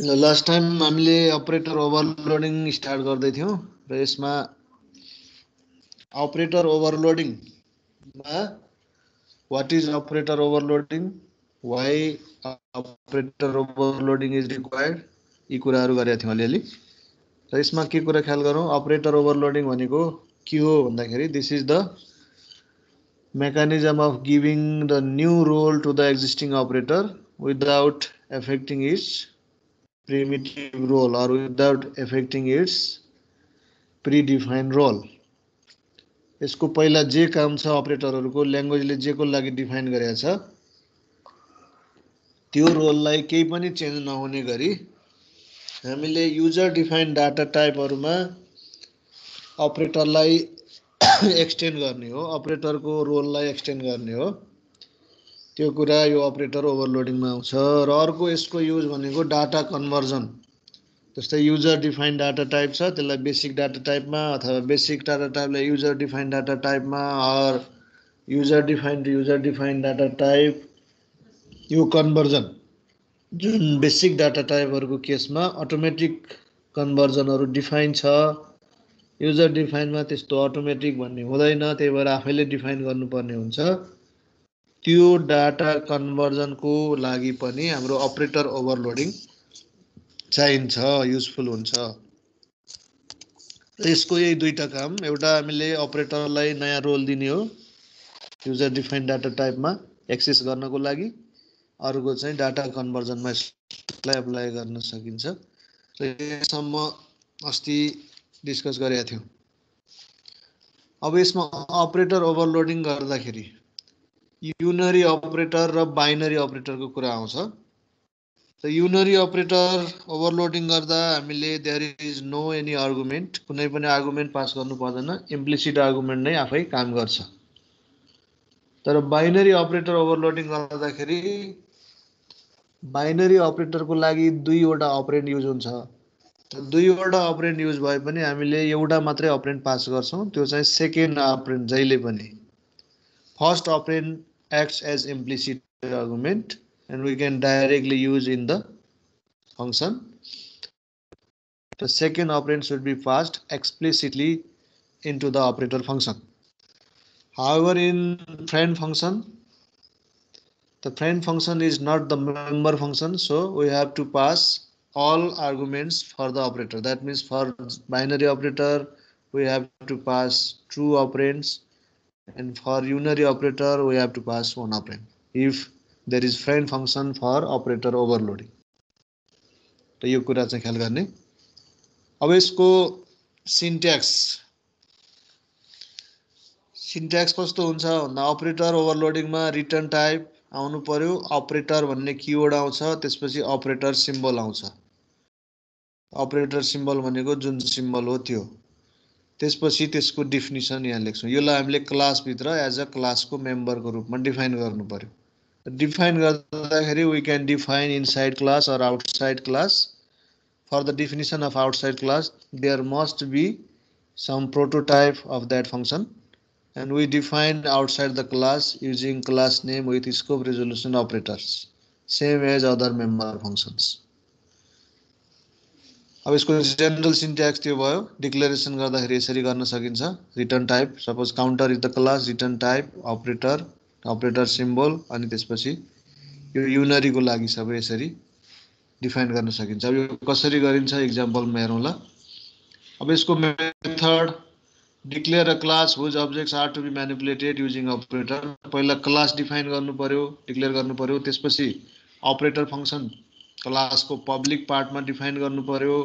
Last time हामीले operator overloading start गर्दै थियौं र यसमा अपरेटर ओभरलोडिङमा what is operator overloading, why operator overloading is required, यी कुराहरू गरेका थियौं अलिअलि। र यसमा के कुरा ख्याल गरौँ, अपरेटर ओभरलोडिङ भनेको के हो भन्दाखेरि this is the mechanism of giving the new role to the existing operator without affecting its primitive role or without affecting its predefined role. यसको पहिला जे काम छ अपरेटरहरुको ल्याङ्ग्वेजले जेको लागि डिफाइन गरेको छ त्यो रोललाई केही पनि चेन्ज नहुने गरी हामीले युजर डिफाइन्ड डाटा टाइपहरुमा अपरेटरलाई एक्सटेन्ड गर्ने हो, अपरेटरको रोललाई एक्सटेन्ड गर्ने हो। त्यो कुरा यो अपरेटर ओभरलोडिङमा आउँछ। र अर्को यसको युज भनेको डाटा कन्भर्जन। जस्तै युजर डिफाइन्ड डाटा टाइप छ, त्यसलाई बेसिक डाटा टाइपमा अथवा बेसिक डाटा टाइपलाई युजर डिफाइन्ड डाटा टाइपमा or user defined data type, यो कन्भर्जन जुन बेसिक डाटा टाइपहरुको केसमा अटोमेटिक कन्भर्जनहरु डिफाइन छ, युजर डिफाइनमा त्यस्तो अटोमेटिक भन्ने हुँदैन, त्यही भएर आफैले डिफाइन गर्नुपर्ने हुन्छ। त्यो डाटा कन्भर्जनको लागि पनि हाम्रो अपरेटर ओभरलोडिङ चाहिन्छ, युजफुल हुन्छ। यसको यही दुईटा काम, एउटा हामीले अपरेटरलाई नयाँ रोल दिने हो युजर डिफाइन्ड डाटा टाइपमा एक्सेस गर्नको लागि, अर्को चाहिँ डाटा कन्भर्जनमा यसलाई अप्लाई गर्न सकिन्छ। र यसम्म अस्ति डिस्कस गरेका थियौं। अब यसमा अपरेटर ओभरलोडिङ गर्दाखेरि युनरी अपरेटर र बाइनरी अपरेटरको कुरा आउँछ। त युनरी अपरेटर ओभरलोडिङ गर्दा हामीले there is no any argument, कुनै पनि आर्गुमेन्ट पास गर्नु पर्दैन, इम्प्लिसिट आर्गुमेन्ट नै आफै काम गर्छ। तर बाइनरी अपरेटर ओभरलोडिङ गर्दाखेरि बाइनरी अपरेटरको लागि दुईवटा अपरेन्ड युज हुन्छ। दुईवटा अपरेन्ड युज भए पनि हामीले एउटा मात्रै अपरेन्ड पास गर्छौं, त्यो चाहिँ सेकेन्ड अपरेन्ड जहिले पनि। First operand acts as implicit argument and we can directly use in the function. The second operand should be passed explicitly into the operator function. However, in friend function, the friend function is not the member function, so we have to pass all arguments for the operator. That means for binary operator, we have to pass true operands, and for unary operator we have to pass one operand if there is friend function for operator overloading. तो यो कुरा चाहिँ ख्याल गर्ने। अब यसको syntax कस्तो हुन्छ भन्दा अपरेटर ओभरलोडिङमा रिटर्न टाइप आउनु पर्यो, अपरेटर भन्ने किवर्ड आउँछ, त्यसपछि अपरेटर सिम्बल आउँछ। अपरेटर सिम्बल भनेको जुन सिम्बल हो त्यो, त्यसपछि त्यसको डिफिनिसन यहाँ लेख्छौं। यसलाई हामीले क्लास भित्र एज अ क्लासको मेम्बरको रूपमा डिफाइन गर्नु पर्यो। डिफाइन गर्दाखेरि we can define inside class or outside class. For the definition of outside class there must be some prototype of that function and we define outside the class using class name with scope resolution operators same as other member functions. अब यसको general syntax त्यो भयो। Declaration गर्दाखेरि यसरी गर्न सकिन्छ, return type, suppose counter is the class, return type operator, operator symbol, अनि त्यसपछि यो युनरीको लागि सबै यसरी डिफाइन गर्न सकिन्छ। अब यो कसरी गरिन्छ एक्जाम्पलमा हेरौँ ल। अब यसको method declare a class whose objects are to be manipulated using operator. पहिला क्लास डिफाइन गर्नु पर्यो, डिक्लेयर गर्नु पर्यो, त्यसपछि अपरेटर फंक्शन क्लासको पब्लिक पार्टमा डिफाइन गर्नु पर्यो,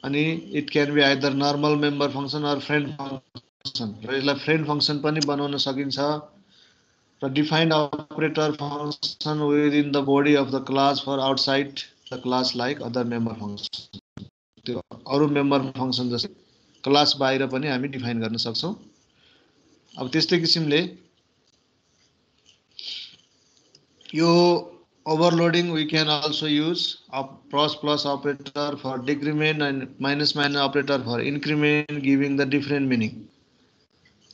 अनि it can be either normal member function or friend function, र यसलाई फ्रेन्ड फंक्शन पनि बनाउन सकिन्छ। र defined operator function within the body of the class for outside the class like other member function. त्यो अरु मेम्बर फंक्शन जस्तै class बाहिर पनि हामी डिफाइन गर्न सक्छौं। अब त्यस्तै किसिमले यो overloading we can also use plus operator for decrement and minus operator for increment, giving the different meaning.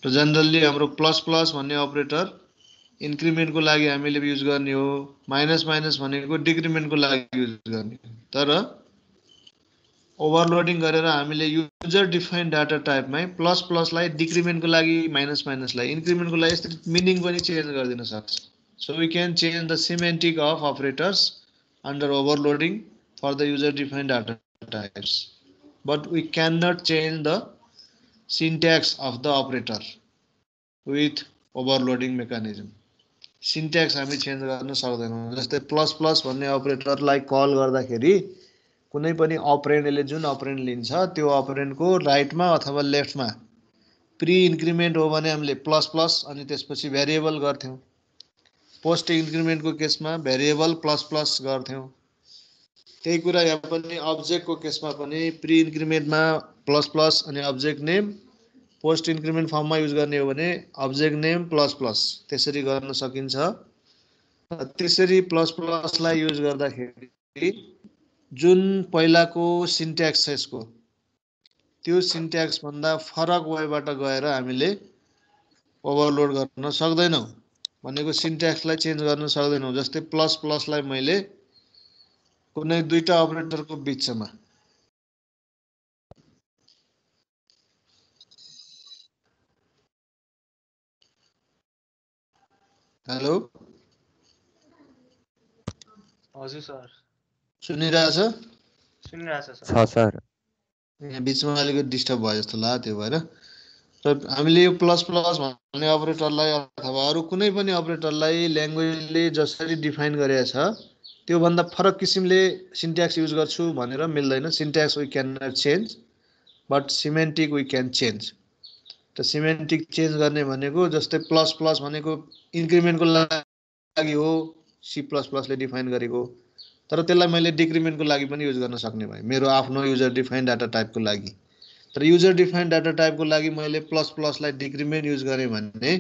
So generally हाम्रो plus भन्ने अपरेटर इन्क्रिमेन्ट को लागि हामीले युज गर्ने हो, माइनस भनेको डिक्रिमेन्ट को लागि युज गर्ने। तर ओभरलोडिङ गरेर हामीले युजर डिफाइन्ड डाटा टाइपमै प्लस प्लसलाई डिक्रिमेन्टको लागि माइनस माइनसलाई इन्क्रिमेन्टको लागि यसरी मिनिङ पनि चेन्ज गरिदिन सक्छ. So we can change the semantic of operators under overloading for the user defined data types, but we cannot change the syntax of the operator with overloading mechanism. Syntax हामी change गर्न सक्दैनौँ. जस्तै plus plus भन्ने अपरेटरलाई call गर्दाखेरि कुनै पनि अपरेन्डले जुन अपरेन्ड लिन्छ त्यो अपरेन्डको राइटमा अथवा लेफ्टमा प्री इन्क्रिमेन्ट हो भने हामीले प्लस प्लस अनि त्यसपछि भेरिएबल गर्थ्यौँ. पोस्ट इन्क्रिमेन्टको केसमा भेरिएबल प्लस प्लस गर्थ्यौँ. त्यही कुरा यहाँ पनि अब्जेक्टको केसमा पनि प्री इन्क्रिमेन्टमा प्लस प्लस अनि अब्जेक्ट नेम, पोस्ट इन्क्रिमेन्ट फर्ममा युज गर्ने हो भने अब्जेक्ट नेम प्लस प्लस त्यसरी गर्न सकिन्छ. त्यसरी प्लस प्लसलाई युज गर्दाखेरि जुन पहिलाको सिन्ट्याक्स छ यसको त्यो सिन्ट्याक्स भन्दा फरक वेबाट गएर हामीले ओभरलोड गर्न सक्दैनौँ. भनेको सिन्ट्याक्सलाई चेन्ज गर्न सक्दैनौँ. जस्तै प्लस प्लसलाई मैले कुनै दुईटा अपरेटरको बिचमा हेलो हजुर सर सुनिरहेछ? सुनिरहेछ सर. सर यहाँ बिचमा अलिकति डिस्टर्ब भयो जस्तो लाग्यो. त्यो भएर र हामीले यो प्लस प्लस भन्ने अपरेटरलाई अथवा अरू कुनै पनि अपरेटरलाई ल्याङ्ग्वेजले जसरी डिफाइन गरेको छ त्योभन्दा फरक किसिमले सिन्ट्याक्स युज गर्छु भनेर मिल्दैन. Syntax we can not change but semantic we can change. त सिमेन्टिक चेन्ज गर्ने भनेको जस्तै प्लस प्लस भनेको इन्क्रिमेन्टको लागि हो, सी प्लस प्लसले डिफाइन गरेको, तर त्यसलाई मैले डिक्रिमेन्टको लागि पनि युज गर्न सक्ने भएँ मेरो आफ्नो युजर डिफाइन्ड डाटा टाइपको लागि. तर युजर डिफाइन्ड डाटा टाइपको लागि मैले प्लस प्लसलाई डिक्रिमेन्ट युज गरेँ भने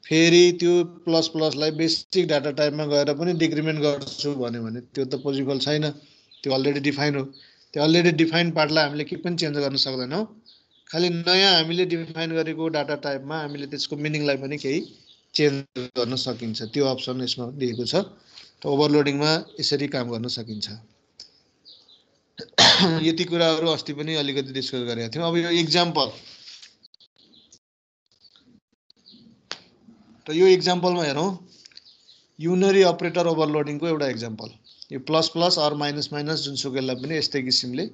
फेरि त्यो प्लस प्लसलाई बेसिक डाटा टाइपमा गएर पनि डिक्रिमेन्ट गर्छु भन्यो भने त्यो त पोसिबल छैन. त्यो अलरेडी डिफाइन हो. त्यो अलरेडी डिफाइन पार्टलाई हामीले के पनि चेन्ज गर्न सक्दैनौँ. खालि नयाँ हामीले डिफाइन गरेको डाटा टाइपमा हामीले त्यसको मिनिङलाई पनि केही चेन्ज गर्न सकिन्छ. त्यो अप्सन यसमा दिएको छ. त ओभरलोडिङमा यसरी काम गर्न सकिन्छ. यति कुराहरू अस्ति पनि अलिकति डिस्कस गरेका थियौँ. अब यो इक्जाम्पल, त यो इक्जाम्पलमा हेरौँ. युनरी अपरेटर ओभरलोडिङको एउटा इक्जाम्पल. यो plus plus or minus minus जुनसुकैलाई पनि यस्तै किसिमले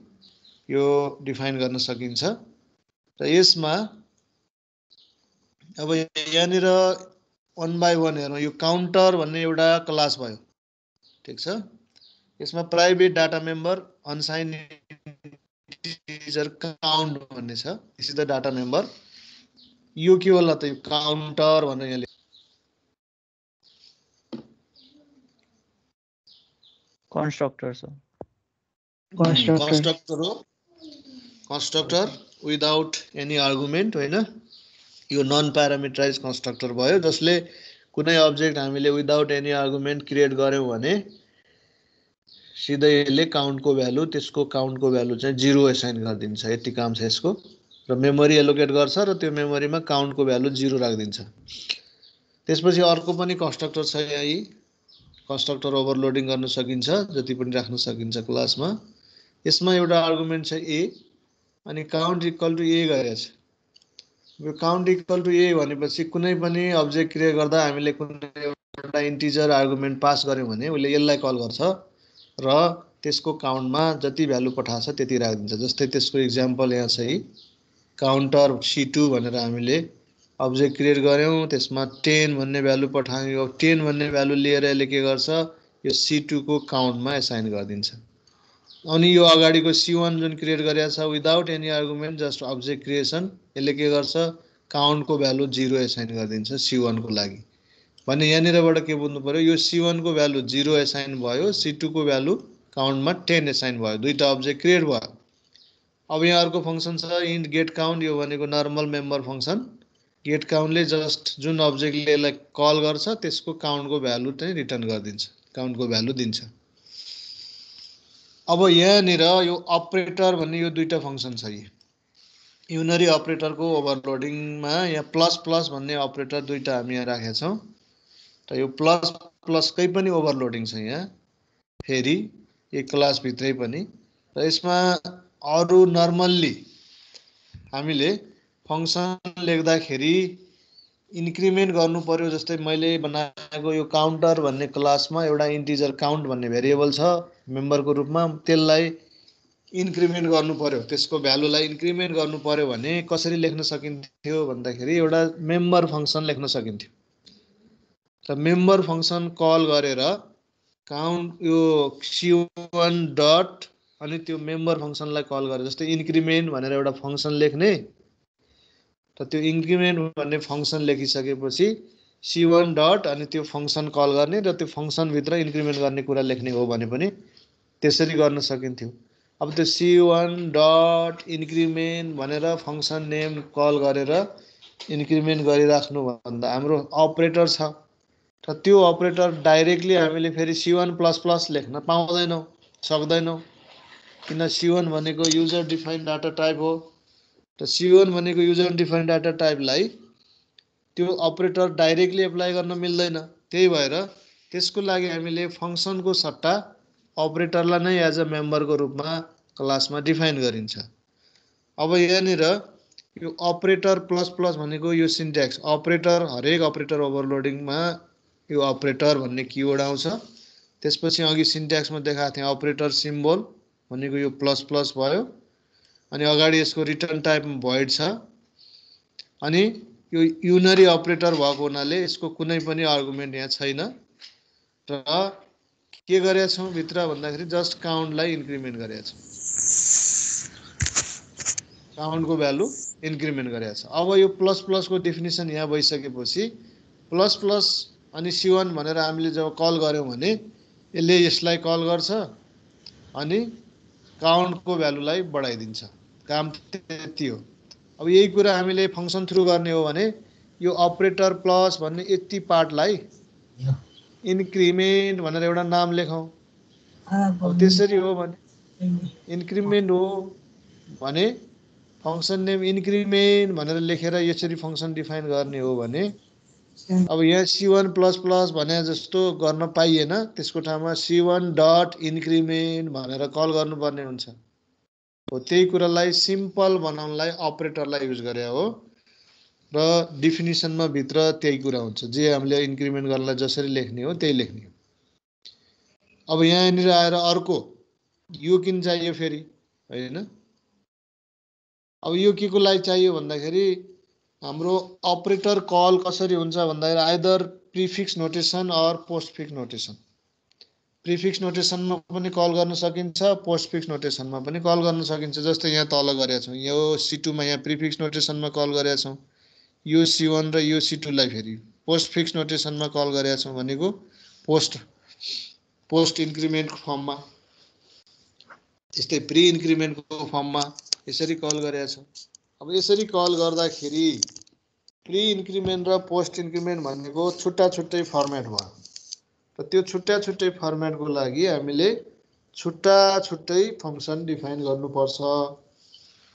यो डिफाइन गर्न सकिन्छ. र यसमा अब यहाँनिर वन बाई वन हेरौँ. यो काउन्टर भन्ने एउटा क्लास भयो, ठिक छ. यसमा private data member अनसाइन integer count भन्ने छ. This is the data member. यो के होला त यो काउन्टर भनेर यहाँ कन्स्ट्रक्टर छ. कन्स्ट्रक्टर हो. कन्स्ट्रक्टर विदाउट एनी आर्गुमेन्ट होइन. यो नन प्यारामिटराइज कन्स्ट्रक्टर भयो जसले कुनै अब्जेक्ट हामीले विदाउट एनी आर्गुमेन्ट क्रिएट गर्यौँ भने सिधै यसले काउन्टको भ्यालु, त्यसको काउन्टको भ्यालु चाहिँ 0 एसाइन गरिदिन्छ. यति काम छ यसको. र मेमोरी एलोकेट गर्छ र त्यो मेमोरीमा काउन्टको भ्यालु 0 राखिदिन्छ. त्यसपछि अर्को पनि कन्स्ट्रक्टर छ. यही कन्स्ट्रक्टर ओभरलोडिङ गर्न सकिन्छ, जति पनि राख्न सकिन्छ क्लासमा. यसमा एउटा आर्गुमेन्ट छ ए अनि काउन्ट इक्वल टु ए गरेछ. यो काउन्ट इक्वल टु ए भनेपछि कुनै पनि अब्जेक्ट क्रिएट गर्दा हामीले कुनै एउटा इन्टिजर आर्गुमेन्ट पास गर्यौँ भने उसले यसलाई कल गर्छ र त्यसको काउन्टमा जति भ्यालु पठाएको छ त्यति राखिदिन्छ. जस्तै त्यसको इक्जाम्पल यहाँ चाहिँ काउन्टर C2 भनेर हामीले अब्जेक्ट क्रिएट गर्यौँ. त्यसमा 10 भन्ने भ्यालु पठायौँ. 10 भन्ने भ्यालु लिएर यसले के गर्छ, यो C2 को काउन्टमा एसाइन गरिदिन्छ. अनि यो अगाडिको C1 जुन क्रिएट गरेको छ without any argument just object creation, यसले के गर्छ काउन्टको भ्यालु 0 एसाइन गरिदिन्छ C1 को लागि. भने यहाँनिरबाट के बुझ्नु पर्यो, यो C1 को भ्यालु 0 एसाइन भयो, C2 को भ्यालु काउन्टमा 10 एसाइन भयो. दुईटा अब्जेक्ट क्रिएट भयो. अब यहाँ अर्को फङ्सन छ इन्ट गेट काउन्ट. यो भनेको नर्मल मेम्बर फङ्सन. गेट काउन्टले जस्ट जुन अब्जेक्टले यसलाई कल गर्छ त्यसको काउन्टको भ्यालु चाहिँ रिटर्न गरिदिन्छ, काउन्टको भ्यालु दिन्छ. अब यहाँनिर यो अपरेटर भन्ने यो दुईटा फङ्सन छ. युनरी अपरेटरको ओभरलोडिङमा यहाँ प्लस प्लस भन्ने अपरेटर दुईटा हामी यहाँ राखेका छौँ. त यो प्लस प्लसकै पनि ओभरलोडिङ छ यहाँ फेरि एक क्लासभित्रै पनि. र यसमा अरु नर्मल्ली हामीले फंक्सन लेख्दाखेरि इन्क्रिमेन्ट गर्नु पर्यो। जस्तै मैले बनाएको यो काउन्टर भन्ने क्लासमा एउटा इन्टिजर काउन्ट भन्ने भेरिएबल छ मेम्बरको रूपमा, त्यसलाई इन्क्रिमेन्ट गर्नु पर्यो, त्यसको भ्यालुलाई इन्क्रिमेन्ट गर्नु पर्यो भने कसरी लेख्न सकिन्थ्यो भन्दाखेरि एउटा मेम्बर फंक्सन लेख्न सकिन्थ्यो। त मेम्बर फंक्सन कल गरेर काउन्ट यो c1 डट अनि त्यो मेम्बर फंक्सनलाई कल गरेर, जस्तै इन्क्रिमेन्ट भनेर एउटा फंक्सन लेख्ने, त त्यो इन्क्रिमेन्ट भन्ने फंक्सन लेखिसकेपछि c1 डट अनि त्यो फंक्सन कल गर्ने र त्यो फंक्सन भित्र इन्क्रिमेन्ट गर्ने कुरा लेख्ने हो भने पनि त्यसरी गर्न सकिन्थ्यो। अब त्यो c1 डट इन्क्रिमेन्ट भनेर फंक्सन नेम कल गरेर इन्क्रिमेन्ट गरिराख्नु भन्दा हाम्रो अपरेटर छ, र त्यो अपरेटर डाइरेक्टली हामीले फेरि c1++ लेख्न पाउँदैनौँ, सक्दैनौँ, किन c1 भनेको युजर डिफाइन्ड डाटा टाइप हो। त c1 भनेको युजर डिफाइन्ड डाटा टाइपलाई त्यो अपरेटर डाइरेक्टली एप्लाई गर्न मिल्दैन। त्यही भएर त्यसको लागि हामीले फंक्सनको सट्टा अपरेटरलाई नै एज अ मेम्बरको रूपमा क्लासमा डिफाइन गरिन्छ। अब यहाँनिर यो अपरेटर प्लस प्लस भनेको यो सिन्ट्याक्स अपरेटर, हरेक अपरेटर ओभरलोडिङमा यो अपरेटर भन्ने किवर्ड आउँछ। त्यसपछि अघि सिन्ट्याक्समा देखाएको थिएँ अपरेटर सिम्बल भनेको यो प्लस प्लस भयो, अनि अगाडि यसको रिटर्न टाइप भोइड छ, अनि यो युनरी अपरेटर भएको हुनाले यसको कुनै पनि आर्गुमेन्ट यहाँ छैन, र के गरेका छौँ भित्र भन्दाखेरि जस्ट काउन्टलाई इन्क्रिमेन्ट गरेका छौँ, काउन्टको भ्यालु इन्क्रिमेन्ट गरेका छ। अब यो प्लस प्लसको डेफिनेसन यहाँ भइसकेपछि प्लस प्लस अनि c1 भनेर हामीले जब कल गऱ्यौँ भने यसले यसलाई कल गर्छ अनि काउन्टको भ्यालुलाई बढाइदिन्छ। काम त्यति हो। अब यही कुरा हामीले फंक्सन थ्रु गर्ने हो भने यो अपरेटर प्लस भन्ने यति पार्टलाई इन्क्रिमेन्ट भनेर एउटा नाम लेखौँ। अब त्यसरी हो भने इन्क्रिमेन्ट हो भने फंक्सन नेम इन्क्रिमेन्ट भनेर लेखेर यसरी फंक्सन डिफाइन गर्ने हो भने अब यहाँ c1++ भने जस्तो गर्न पाइएन, त्यसको ठाउँमा c1 डट इन्क्रिमेन्ट भनेर कल गर्नुपर्ने हुन्छ। हो त्यही कुरालाई सिम्पल बनाउनलाई अपरेटरलाई युज गरे हो, र डिफिनिसनमा भित्र त्यही कुरा हुन्छ, जे हामीले इन्क्रिमेन्ट गर्नलाई जसरी लेख्ने हो त्यही लेख्ने हो। अब यहाँनिर आएर अर्को यो किन चाहियो फेरि हैन। अब यो के को लागि चाहियो भन्दाखेरि हाम्रो अपरेटर कल कसरी हुन्छ भन्दाखेरि either prefix notation or postfix notation. Prefix नोटेसनमा पनि कल गर्न सकिन्छ, पोस्टफिक्स नोटेसनमा पनि कल गर्न सकिन्छ। जस्तै यहाँ तल गरेका छौँ, यो c2 मा यहाँ प्रिफिक्स नोटेसनमा कल गरेका छौँ, यो c1 र यो c2 लाई फेरि पोस्टफिक्स नोटेसनमा कल गरेका छौँ भनेको पोस्ट इन्क्रिमेन्टको फर्ममा, त्यस्तै प्री इन्क्रिमेन्टको फर्ममा यसरी कल गरेका छौँ। अब यसरी कल गर्दाखेरि प्री इन्क्रिमेन्ट र पोस्ट इन्क्रिमेन्ट भनेको छुट्टा छुट्टै फर्मेट भयो, र त्यो छुट्टा छुट्टै फर्मेटको लागि हामीले छुट्टा छुट्टै फंक्सन डिफाइन गर्नुपर्छ।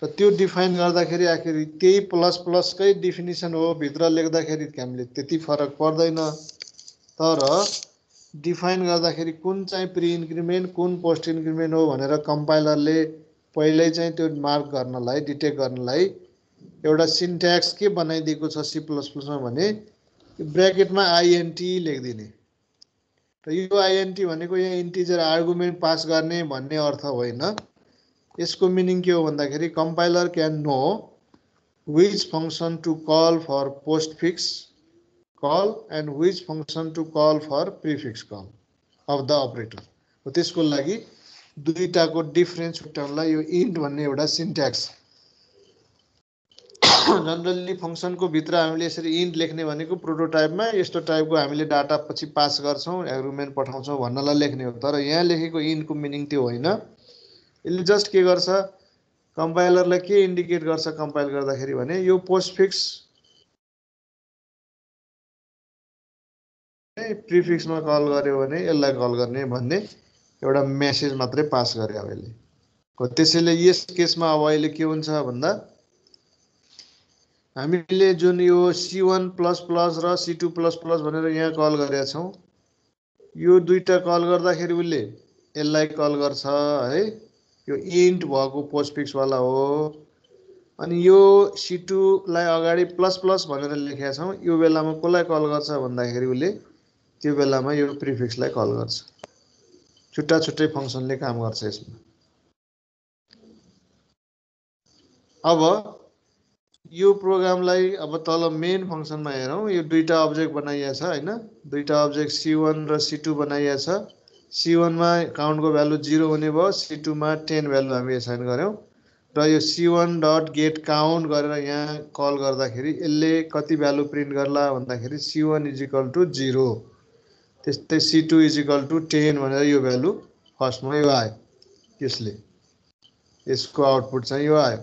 र त्यो डिफाइन गर्दाखेरि आखिर त्यही प्लस प्लसकै डिफिनिसन हो, भित्र लेख्दाखेरि हामीले त्यति फरक पर्दैन, तर डिफाइन गर्दाखेरि कुन चाहिँ प्री इन्क्रिमेन्ट कुन पोस्ट इन्क्रिमेन्ट हो भनेर कम्पाइलरले पहिल्यै चाहिँ त्यो मार्क गर्नलाई, डिटेक्ट गर्नलाई एउटा सिन्ट्याक्स के बनाइदिएको छ C++मा भने ब्र्याकेटमा INT लेखिदिने। र यो INT भनेको यहाँ इन्टिजर आर्गुमेन्ट पास गर्ने भन्ने अर्थ होइन। यसको मिनिङ के हो भन्दाखेरि compiler can know which function to call for postfix call and which function to call for prefix call of the operator. हो त्यसको लागि दुईटाको डिफरेन्स छुट्याउनलाई यो इन्ट भन्ने एउटा सिन्ट्याक्स। जनरली फंक्सनको भित्र हामीले यसरी इन्ट लेख्ने भनेको प्रोटोटाइपमा यस्तो टाइपको हामीले डाटा पछि पास गर्छौँ, आर्गुमेन्ट पठाउँछौँ भन्नलाई लेख्ने हो। तर यहाँ लेखेको इन्टको मिनिङ त्यो होइन। यसले जस्ट के गर्छ, कम्पाइलरलाई के इन्डिकेट गर्छ कम्पाइल गर्दाखेरि भने यो पोस्टफिक्स प्रिफिक्समा कल गर्यो भने यसलाई कल गर्ने भन्ने एउटा मेसेज मात्रै पास गरे अब यसले। हो त्यसैले यस केसमा अब अहिले के हुन्छ भन्दा हामीले जुन यो c1++ र c2++ भनेर यहाँ कल गरेका छौँ, यो दुईटा कल गर्दाखेरि उसले यसलाई कल गर्छ है, यो इन्ट भएको पोस्टफिक्स वाला हो। अनि यो C2 लाई अगाडि प्लस प्लस भनेर लेखेका छौं, यो बेलामा कसलाई कल गर्छ भन्दाखेरि उले त्यो बेलामा यो प्रिफिक्सलाई कल गर्छ। छुट्टा छुट्टै फंक्सनले काम गर्छ यसमा। अब यो प्रोग्रामलाई अब तल मेन फंक्सनमा हेरौं। यो दुईटा अब्जेक्ट बनाइया छ हैन, दुईटा अब्जेक्ट C1 र C2 बनाइया छ। C1 मा काउन्टको भ्यालु 0 हुने भयो, C2 मा 10 भ्यालु हामी एसाइन गर्यौं र यो C1 डट गेट काउन्ट गरेर यहाँ कल गर्दाखेरि यसले कति भ्यालु प्रिन्ट गर्ला भन्दाखेरि C1 इज इक्वल टु 0, त्यस्तै C2 इज इक्वल टु 10 भनेर यो भ्यालु फर्स्टमा यो आयो। यसले यसको आउटपुट चाहिँ यो आयो।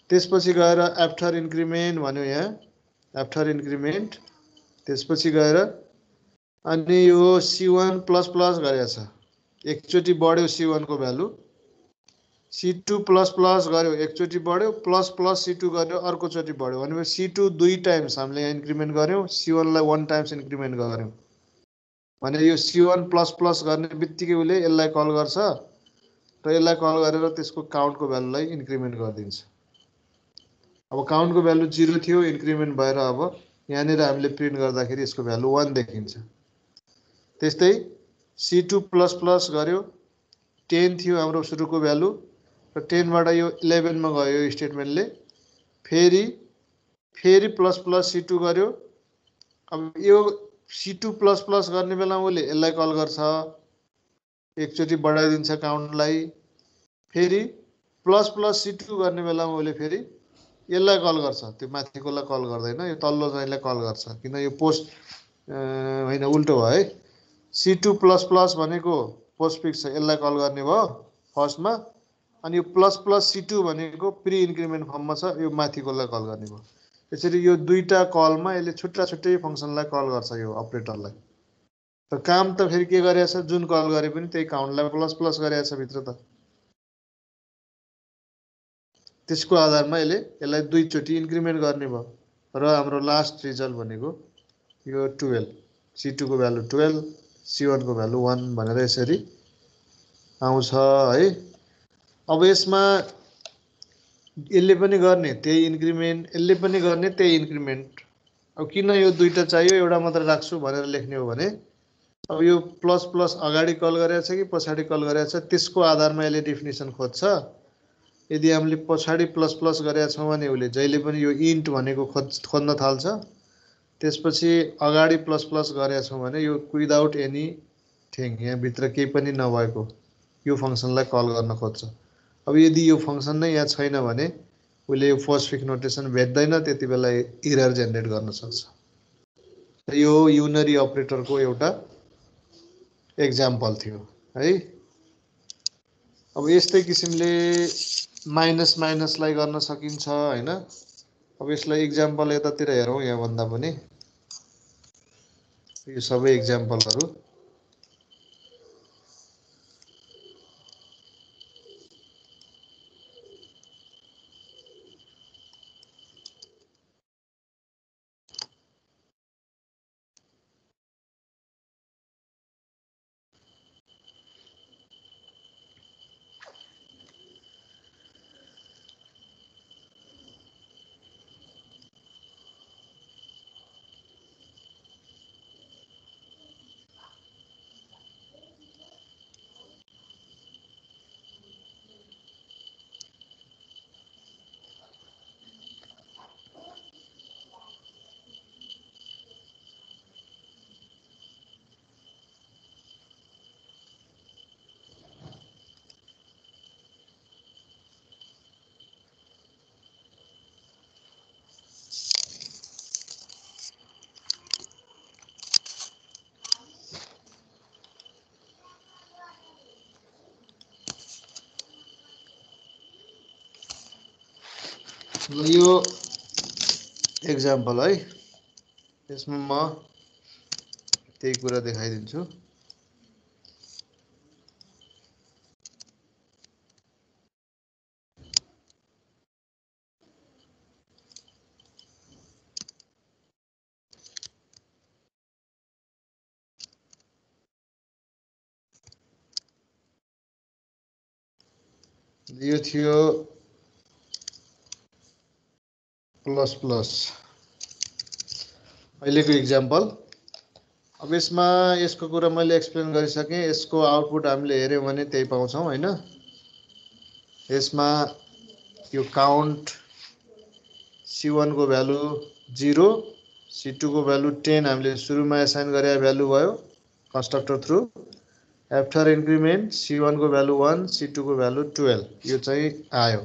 त्यसपछि गएर आफ्टर इन्क्रिमेन्ट भन्यो यहाँ, आफ्टर इन्क्रिमेन्ट। त्यसपछि गएर अनि यो C1 प्लस प्लस गरेको छ, एकचोटि बढ्यो C1 को भ्यालु। C2 प्लस प्लस गर्यो, एकचोटि बढ्यो, प्लस प्लस C2 गर्यो, अर्कोचोटि बढ्यो। भनेपछि C2 दुई टाइम्स हामीले यहाँ इन्क्रिमेन्ट गर्यौं, C1 लाई 1 टाइम्स इन्क्रिमेन्ट गर्यौं भने यो C1 प्लस प्लस गर्ने बित्तिकै उले यसलाई कल गर्छ र यसलाई कल गरेर त्यसको काउन्टको भ्यालुलाई इन्क्रिमेन्ट गरिदिन्छ। अब काउन्टको भ्यालु 0 थियो, इन्क्रिमेन्ट भएर अब यहाँनिर हामीले प्रिन्ट गर्दाखेरि यसको भ्यालु 1 देखिन्छ। त्यस्तै C2 प्लस प्लस गर्यो, 10 थियो हाम्रो सुरुको भ्यालु र 10 बाट यो 11 मा गयो यो स्टेटमेन्टले। फेरि प्लस प्लस C2 गर्यो। अब यो C2 प्लस प्लस गर्ने बेलामा उले यसलाई कल गर्छ, एकचोटि बढाइदिन्छ काउन्टलाई। फेरि प्लस प्लस C2 गर्ने बेलामा उले फेरि यसलाई कल गर्छ, त्यो माथिकोलाई कल गर्दैन, यो तल्लो चाहिँलाई कल गर्छ, किन यो पोस्ट हैन उल्टो भयो है। C2 प्लस प्लस भनेको पोस्टफिक्स छ, यसलाई कल गर्ने भयो फर्स्टमा, अनि यो प्लस प्लस C2 भनेको प्री इन्क्रिमेन्ट फर्ममा छ, यो माथिकोलाई कल गर्ने भयो। त्यसरी यो दुईटा कलमा यसले छुट्टा छुट्टै फंक्सनलाई कल गर्छ यो अपरेटरलाई। त काम त फेरि के गरेछ, जुन कल गरे पनि त्यही काउन्टलाई प्लस प्लस गरेछ भित्र त। त्यसको आधारमा यसलाई दुईचोटि इन्क्रिमेन्ट गर्ने भयो र हाम्रो लास्ट रिजल्ट भनेको यो 12, C2 को भ्यालु 12, C1 को भ्यालु 1 भनेर यसरी आउँछ है। अब यसमा यसले पनि गर्ने त्यही इन्क्रिमेन्ट, यसले पनि गर्ने त्यही इन्क्रिमेन्ट। अब किन यो दुईटा चाहियो, एउटा मात्र राख्छु भनेर लेख्ने हो भने अब यो प्लस प्लस अगाडि कल गरेछ कि पछाडि कल गरेछ त्यसको आधारमा यसले डेफिनेसन खोज्छ। यदि हामीले पछाडि प्लस प्लस गरेका छौं भने उले जहिले पनि यो इन्ट भनेको खोज्न थाल्छ। त्यसपछि अगाडि प्लस प्लस गरेका छौं भने यो विदाउट एनी थिङ, यहाँ भित्र केही पनि नभएको यो फंक्सनलाई कल गर्न खोज्छ। अब यदि यो फंक्सन नै यहाँ छैन भने उले यो पोस्टफिक्स नोटेसन भेट्दैन, त्यति बेला एरर जेनेरेट गर्न सक्छ। यो युनरी अपरेटरको एउटा एक्जाम्पल थियो है। अब यस्तै किसिमले माइनस माइनसलाई गर्न सकिन्छ हैन। अब यसलाई एक्जाम्पल यतातिर हेरौं, यहाँ भन्दा पनि यो सबै एक्जाम्पलहरु। यो एक्जाम्पल है, यसमा म त्यही कुरा देखाइदिन्छु। यो थियो प्लस प्लस अहिलेको इक्जाम्पल। अब यसमा यसको कुरा मैले एक्सप्लेन गरिसकेँ। यसको आउटपुट हामीले हेर्यौँ भने त्यही पाउँछौँ हैन। यसमा यो काउन्ट C1 को भ्यालु 0, C2 को भ्यालु 10 हामीले सुरुमा एसाइन गरे भ्यालु भयो constructor through. After increment C1 को भ्यालु 1, C2 को भ्यालु 12 यो चाहिँ आयो,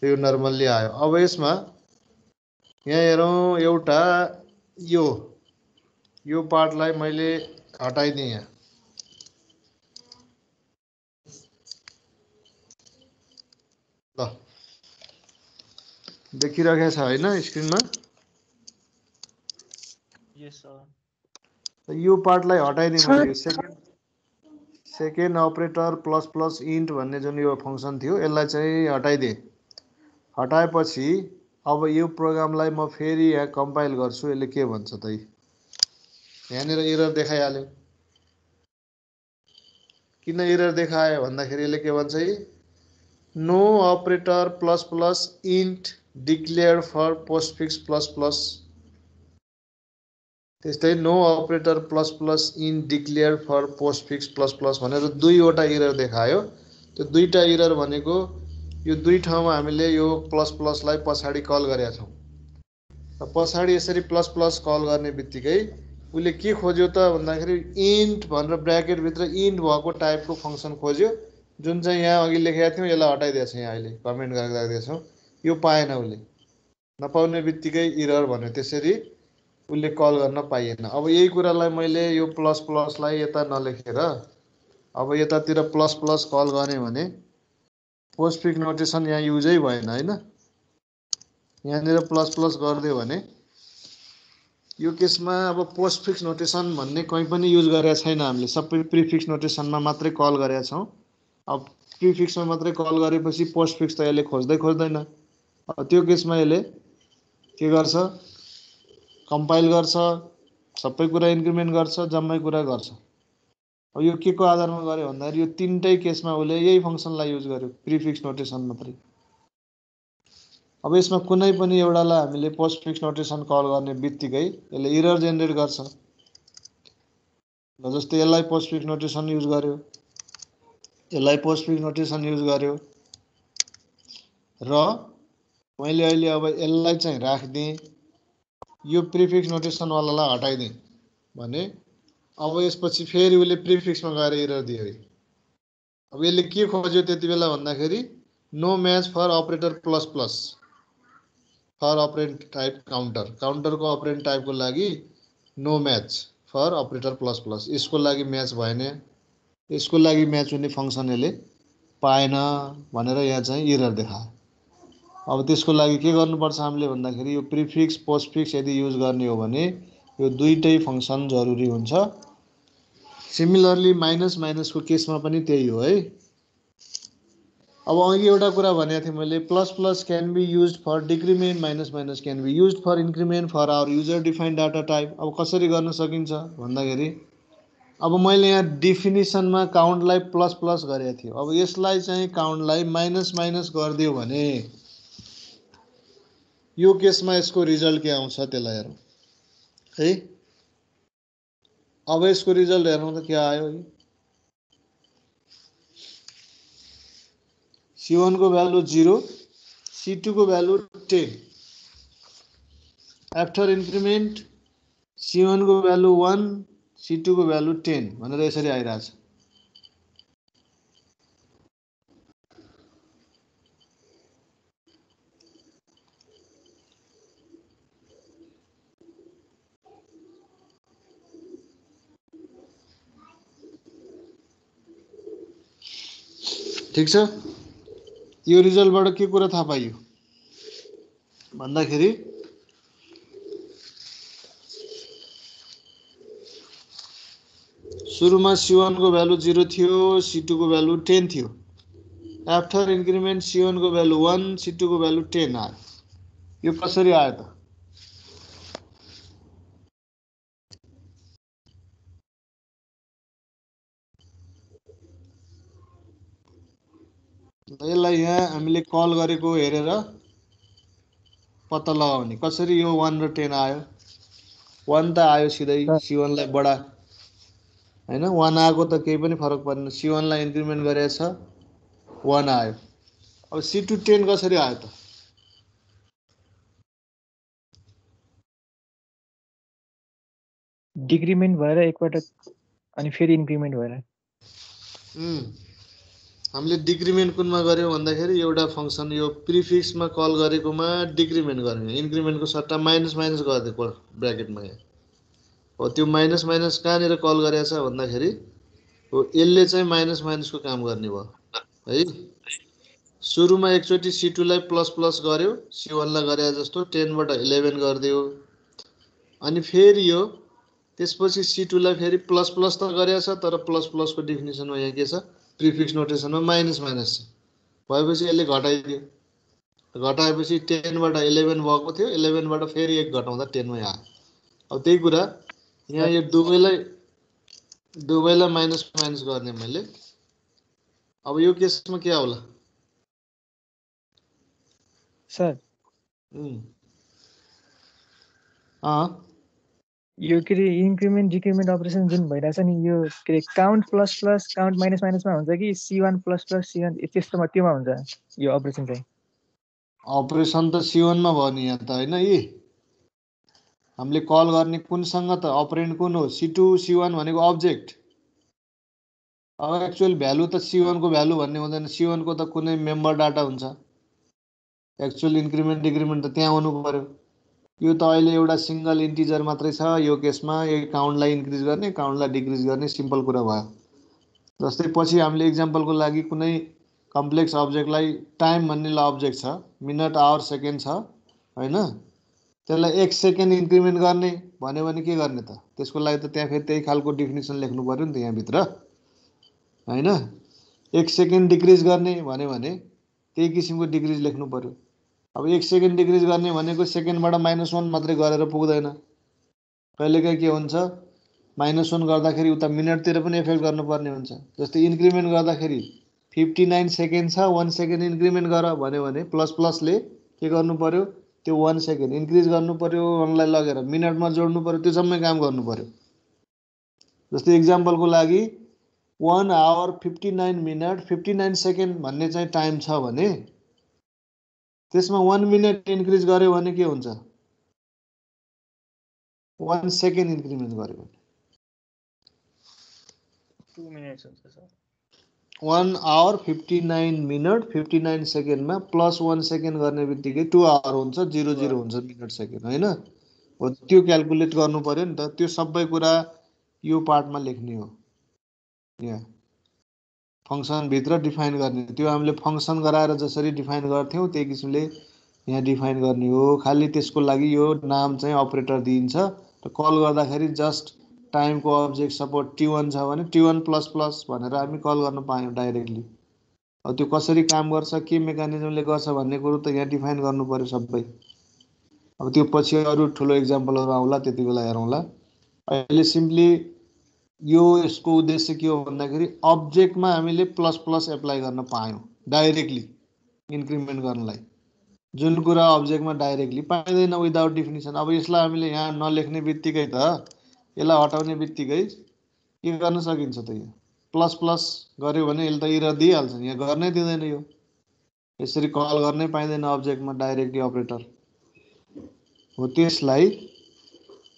यो नर्मल्ली आयो। अब यसमा यहाँ हेरौँ एउटा यो पार्टलाई मैले हटाइदिएँ यहाँ। ल देखिरहेको छ हैन स्क्रिनमा? Yes, sir. यो पार्टलाई हटाइदिएँ मैले। Second operator plus plus int भन्ने जुन यो फङ्सन थियो यसलाई चाहिँ हटाइदिएँ। हटाएपछि अब यो प्रोग्रामलाई म फेरि यहाँ कम्पाइल गर्छु। यसले के भन्छ त? यहाँनिर एरर देखाइहाल्यो। किन एरर देखायो भन्दाखेरि यसले के भन्छ? No operator plus plus int declared for postfix plus plus. त्यस्तै no operator plus plus int declared for postfix plus plus भनेर दुईवटा एरर देखायो। त्यो दुईटा एरर भनेको यो दुई ठाउँमा हामीले यो प्लस प्लसलाई पछाडि कल गरेका छौँ। र पछाडि यसरी प्लस प्लस कल गर्ने बित्तिकै उसले के खोज्यो त भन्दाखेरि इन्ट भनेर ब्र्याकेटभित्र इन्ट भएको टाइपको फङ्सन खोज्यो, जुन चाहिँ यहाँ अघि लेखेका थियौँ। यसलाई हटाइदिएछ। यहाँ अहिले कमेन्ट गरेर राख्दैछौँ। यो पाएन, उसले नपाउने बित्तिकै एरर भन्यो। त्यसरी उसले कल गर्न पाइएन। अब यही कुरालाई मैले यो प्लस प्लसलाई यता नलेखेर अब यतातिर प्लस प्लस कल गरेँ भने पोस्टफिक्स नोटेसन यहाँ युजै भएन हैन। यहाँनिर प्लस प्लस गरिदियो भने यो केसमा अब पोस्टफिक्स नोटेसन भन्ने कहीँ पनि युज गरेका छैन हामीले। सबै प्रिफिक्स नोटेसनमा मात्रै कल गरेका छौँ। अब प्रिफिक्समा मात्रै कल गरेपछि पोस्टफिक्स त यसले खोज्दैन। अब त्यो केसमा यसले के गर्छ? कम्पाइल गर्छ, सबै कुरा इन्क्रिमेन्ट गर्छ, जम्मै कुरा गर्छ। अब यो के को आधारमा गर्यो भन्दाखेरि यो तीनटै केसमा उसले यही फङ्सनलाई युज गर्यो, प्रिफिक्स नोटेसन मात्रै। अब यसमा कुनै पनि एउटालाई हामीले पोस्टफिक्स नोटेसन कल गर्ने बित्तिकै यसले एरर जेनेरेट गर्छ। ल जस्तै यसलाई पोस्टफिक्स नोटेसन युज गर्यो, यसलाई पोस्टफिक्स नोटेसन युज गर्यो र मैले अहिले अब यसलाई चाहिँ राखिदिएँ, यो प्रिफिक्स नोटेसनवालालाई हटाइदिएँ भने अब यसपछि फेरि उसले प्रिफिक्समा गएर एरर दियो। अब यसले के खोज्यो त्यति बेला भन्दाखेरि no match for operator plus plus for operand type counter. काउन्टरको अपरेन्ट टाइपको लागि no match for operator plus plus. यसको लागि म्याच भएन, यसको लागि म्याच हुने फङ्सन यसले पाएन भनेर यहाँ चाहिँ एरर देखायो। अब त्यसको लागि के गर्नुपर्छ हामीले भन्दाखेरि यो प्रिफिक्स पोस्टफिक्स यदि युज गर्ने हो भने यो दुईटै फङ्सन जरुरी हुन्छ। सिमिलरली माइनस माइनसको केसमा पनि त्यही हो है। अब अघि एउटा कुरा भनेको थिएँ मैले, plus plus can be used for decrement, minus minus can be used for increment for our user defined data type. अब कसरी गर्न सकिन्छ भन्दाखेरि अब मैले यहाँ डिफिनिसनमा काउन्टलाई प्लस प्लस गरेको थिएँ। अब यसलाई चाहिँ काउन्टलाई माइनस माइनस गरिदियो भने यो केसमा यसको रिजल्ट के आउँछ त्यसलाई हेरौँ है। अब यसको रिजल्ट हेर्नु त के आयो? C1 को भ्यालु 0, C2 को भ्यालु 10। आफ्टर इन्क्रिमेन्ट C1 को भ्यालु 1, C2 को भ्यालु 10 भनेर यसरी आइरहेछ। ठिक छ। यो रिजल्टबाट के कुरा थाहा पाइयो भन्दाखेरि सुरुमा C1 को भ्यालु 0 थियो, C2 को भ्यालु 10 थियो। आफ्टर इन्क्रिमेन्ट C1 को भ्यालु 1, C2 को भ्यालु 10 आयो। यो कसरी आयो त? यसलाई यहाँ हामीले कल गरेको हेरेर पत्ता लगाउने कसरी यो 1 र 10 आयो 1 त आयो सिधै सर C1 लाई बढा हैन 1 आएको त केही पनि फरक पर्दैन C1 लाई इन्क्रिमेन्ट गरेछ 1 आयो अब C2 10 कसरी आयो त डिक्रिमेन्ट भएर एकपटक अनि फेरि इन्क्रिमेन्ट भएर हामीले डिक्रिमेन्ट कुनमा गर्यौं भन्दाखेरि एउटा फंक्सन यो प्रिफिक्समा कल गरेकोमा डिक्रिमेन्ट गर्ने इन्क्रिमेन्टको सट्टा माइनस माइनस गरिदिएको ब्र्याकेटमा यहाँ हो त्यो माइनस माइनस कहाँनिर कल गरेछ भन्दाखेरि हो यसले चाहिँ माइनस माइनसको काम गर्ने भयो है सुरुमा एकचोटि C2 लाई प्लस प्लस गर्यो C1 लाई गरे जस्तो 10 बाट 11 गरिदियो अनि फेरि यो त्यसपछि C2 लाई फेरि प्लस प्लस त गरेछ तर प्लस प्लस को डेफिनेसनमा यहाँ के छ प्रिफिक्स नोटेसनमा माइनस माइनस छ भएपछि यसले घटाइदियो घटाएपछि 10 बाट 11 भएको थियो 11 बाट फेरि 1 घटाउँदा 10 मै आयो अब त्यही कुरा यहाँ यो दुवैलाई माइनस माइनस गर्ने मैले अब यो केसमा के होला सर यो के रे इन्क्रिमेन्ट डिक्रिमेन्ट अपरेसन जुन भइरहेछ नि यो के रे count plus plus count minus माइनसमा हुन्छ कि C1 प्लस प्लस C1 त्यस्तोमा त्योमा हुन्छ यो अपरेसन चाहिँ अपरेसन त C1 मा भयो नि यहाँ त हैन यी हामीले कल गर्ने कुनसँग त अपरेन्ड कुन हो C2 C1 भनेको अब्जेक्ट अब एक्चुअल भ्यालु त C1 को भ्यालु भन्ने हुँदैन C1 को त कुनै मेम्बर डाटा हुन्छ एक्चुअल इन्क्रिमेन्ट डिक्रिमेन्ट त त्यहाँ हुनु पर्यो यो त अहिले एउटा सिंगल इन्टिजर मात्रै छ यो केसमा यो काउन्टलाई इन्क्रिज गर्ने काउन्टलाई डिक्रिज गर्ने सिम्पल कुरा भयो जस्तै पछि हामीले एक्जाम्पलको लागि कुनै कम्प्लेक्स अब्जेक्टलाई टाइम भन्ने ल अब्जेक्ट छ मिनट आवर सेकेन्ड छ हैन त्यसलाई 1 सेकेन्ड इन्क्रिमेन्ट गर्ने भन्यो भने के गर्ने त त्यसको लागि त त्यहाँ फेरि त्यही खालको डेफिनेसन लेख्नु पर्यो नि त यहाँ भित्र हैन 1 सेकेन्ड डिक्रिज गर्ने भन्यो भने त्यही किसिमको डिक्रिज लेख्नु पर्यो अब 1 सेकेन्ड डिक्रिज गर्ने भनेको सेकेन्डबाट -1 मात्रै गरेर पुग्दैन कहिलेकाहीँ के हुन्छ -1 गर्दाखेरि उता मिनेटतिर पनि इफेक्ट गर्नुपर्ने हुन्छ जस्तै इन्क्रिमेन्ट गर्दाखेरि 59 सेकेन्ड छ 1 सेकेन्ड इन्क्रिमेन्ट गर भन्यो भने प्लस प्लसले के गर्नु पर्यो त्यो 1 सेकेन्ड इन्क्रिज गर्नु पर्यो 1 लाई लगेर मिनेटमा जोड्नु पर्यो त्यो सबै काम गर्नु पर्यो जस्तै एक्जाम्पलको लागि 1 आवर 59 मिनट 59 सेकेन्ड भन्ने चाहिँ टाइम छ भने त्यसमा 1 मिनट इन्क्रिज गर्यो भने के हुन्छ 1 सेकेन्ड इन्क्रिमेन्ट गर्यो भने 2 मिनेट्स हुन्छ सर 1 आवर 59 मिनट 59 सेकेन्डमा प्लस 1 सेकेन्ड गर्ने बित्तिकै 2 आवर हुन्छ 00 हुन्छ मिनट सेकेन्ड हैन हो त्यो क्याल्कुलेट गर्नु पर्यो नि त त्यो सबै कुरा यो पार्टमा लेख्ने हो यहाँ फंक्सन भित्र डिफाइन गर्ने त्यो हामीले फंक्सन गराएर जसरी डिफाइन गर्थ्यौं त्यही किसिमले यहाँ डिफाइन गर्ने हो खाली त्यसको लागि यो नाम चाहिँ अपरेटर दिइन्छ र कल गर्दाखेरि जस्ट टाइमको अब्जेक्ट सपोज T1 छ भने T1 प्लस प्लस भनेर हामी कल गर्न पायौं डाइरेक्टली अब त्यो कसरी काम गर्छ के मेकानिजमले गर्छ भन्ने कुरो त यहाँ डिफाइन गर्नु पर्यो सबै अब त्यो पछि अरु ठुलो एक्जाम्पलहरु आउला त्यतिबेला हेरौँला अहिले सिम्पली यो यसको उद्देश्य के हो भन्दाखेरि अब्जेक्टमा हामीले प्लस प्लस एप्लाई गर्न पायौं डाइरेक्टली इन्क्रिमेन्ट गर्नलाई जुन कुरा अब्जेक्टमा डाइरेक्टली पाइदैन विदाउट डेफिनेसन अब यसलाई हामीले यहाँ नलेख्ने बित्तिकै त यसलाई हटाउने बित्तिकै के गर्न सकिन्छ त यो प्लस प्लस गर्यो भने यसले त एरर दिइहाल्छ यहाँ गर्नै दिँदैन यो यसरी कल गर्नै पाइदैन अब्जेक्टमा डाइरेक्टली अपरेटर हो त्यसलाई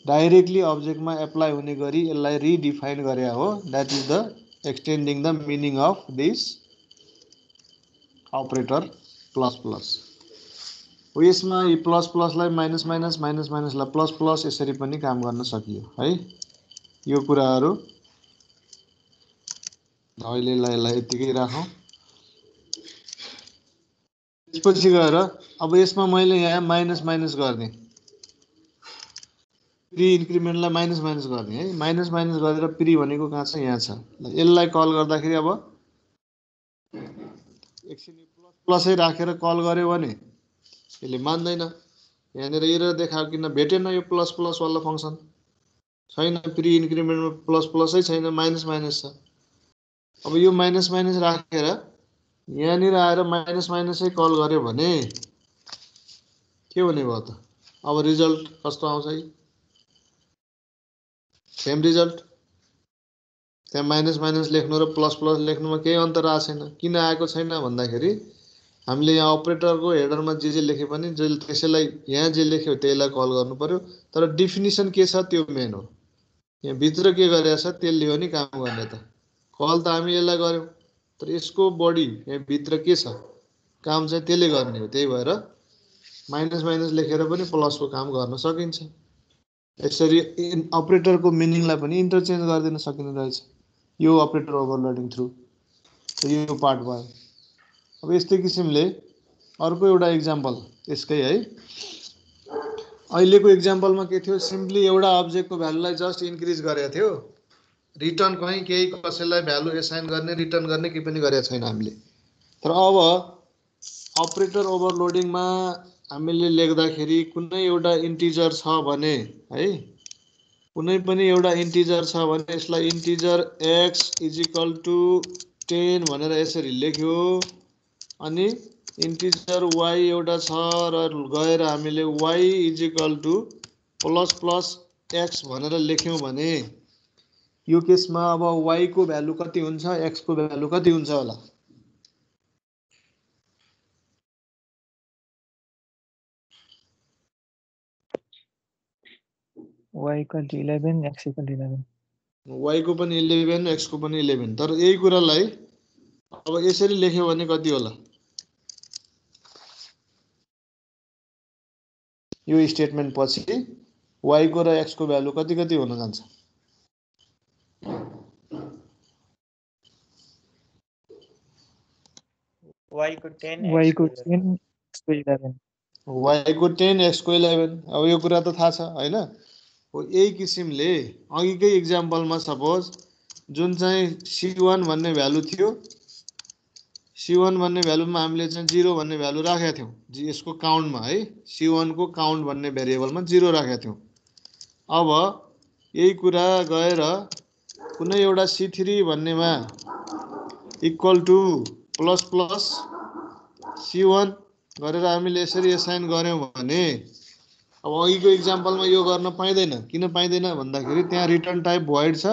डाइरेक्टली अब्जेक्टमा एप्लाई हुने गरी यसलाई रिडिफाइन गरे हो that is the extending the meaning of this operator plus plus हो यसमा यो प्लस प्लसलाई माइनस माइनस माइनस माइनसलाई प्लस प्लस यसरी पनि काम गर्न सकियो है यो कुराहरु अहिलेलाई यतिकै राखौं त्यसपछि गएर अब यसमा मैले यहाँ माइनस माइनस गर्ने प्री इन्क्रिमेन्टलाई माइनस माइनस गर्ने है माइनस माइनस गरेर प्री भनेको कहाँ छ यहाँ छ यसलाई कल गर्दाखेरि अब एकछिन प्लस प्लसै राखेर कल गर्यो भने यसले मान्दैन यहाँनिर एरर देखायो किन भेटेन यो प्लस प्लस वाला फंक्सन छैन प्री इन्क्रिमेन्टमा प्लस प्लसै छैन माइनस माइनस छ अब यो माइनस माइनस राखेर यहाँनिर आएर माइनस माइनसै कल गर्यो भने के हुने भयो त? अब रिजल्ट कस्तो आउँछ है? Same result. त्यहाँ माइनस माइनस लेख्नु र प्लस प्लस लेख्नुमा केही अन्तर आएको छैन। किन आएको छैन भन्दाखेरि हामीले यहाँ अपरेटरको हेडरमा जे लेखे पनि त्यसैलाई यहाँ जे लेख्यो त्यहीलाई कल गर्नु पर्यो। तर डिफिनिसन के छ त्यो मेन हो। यहाँ भित्र के गरेको छ त्यसले हो नि काम गर्ने त। कल त हामी यसलाई गर्यौँ, तर यसको बडी यहाँ भित्र के छ काम चाहिँ त्यसले गर्ने हो। त्यही भएर माइनस माइनस लेखेर पनि प्लसको काम गर्न सकिन्छ। यसरी अपरेटरको मिनिङलाई पनि इन्टरचेन्ज गरिदिन सकिने रहेछ यो अपरेटर ओभरलोडिङ थ्रु। यो पार्ट भयो। अब यस्तै किसिमले अर्को एउटा इक्जाम्पल यसकै है। अहिलेको इक्जाम्पलमा के थियो, सिम्पली एउटा अब्जेक्टको भ्यालुलाई जस्ट इन्क्रिज गरेको थियो। रिटर्न कहीँ केही कसैलाई भ्यालु एसाइन गर्ने रिटर्न गर्ने केही पनि गरेको छैन हामीले। तर अब अपरेटर ओभरलोडिङमा हामीले लेख्दाखेरि कुनै एउटा इन्टिजर छ भने है, कुनै पनि एउटा इन्टिजर छ भने यसलाई इन्टिजर x = 10 भनेर यसरी लेख्यो। अनि इन्टिजर y एउटा छ र गएर हामीले y = ++ x भनेर लेख्यौँ भने यो केसमा अब y को भ्यालु कति हुन्छ, x को भ्यालु कति हुन्छ होला? y = 11 x = 11 y को पनि 11 x को पनि 11। तर यही कुरालाई अब यसरी लेख्यो भने कति होला? यो स्टेटमेन्ट पछि y को र x को भ्यालु कति कति हुन जान्छ? y को 10 y x को को 10 x को 11 y को 10 x को 11। अब यो कुरा त थाहा छ हैन? हो यही किसिमले अघिकै इक्जाम्पलमा सपोज जुन चाहिँ c1 भन्ने भ्यालु थियो, c1 भन्ने भ्यालुमा हामीले चाहिँ 0 भन्ने भ्यालु राखेका थियौँ यसको काउन्टमा है। c1 को काउन्ट भन्ने भेरिएबलमा 0 राखेका थियौँ। अब यही कुरा गएर कुनै एउटा c3 भन्नेमा = ++ c1 गरेर हामीले यसरी एसाइन गर्यौँ भने अब अघिको इक्जाम्पलमा यो गर्न पाइँदैन। किन पाइँदैन भन्दाखेरि त्यहाँ रिटर्न टाइप भोइड छ।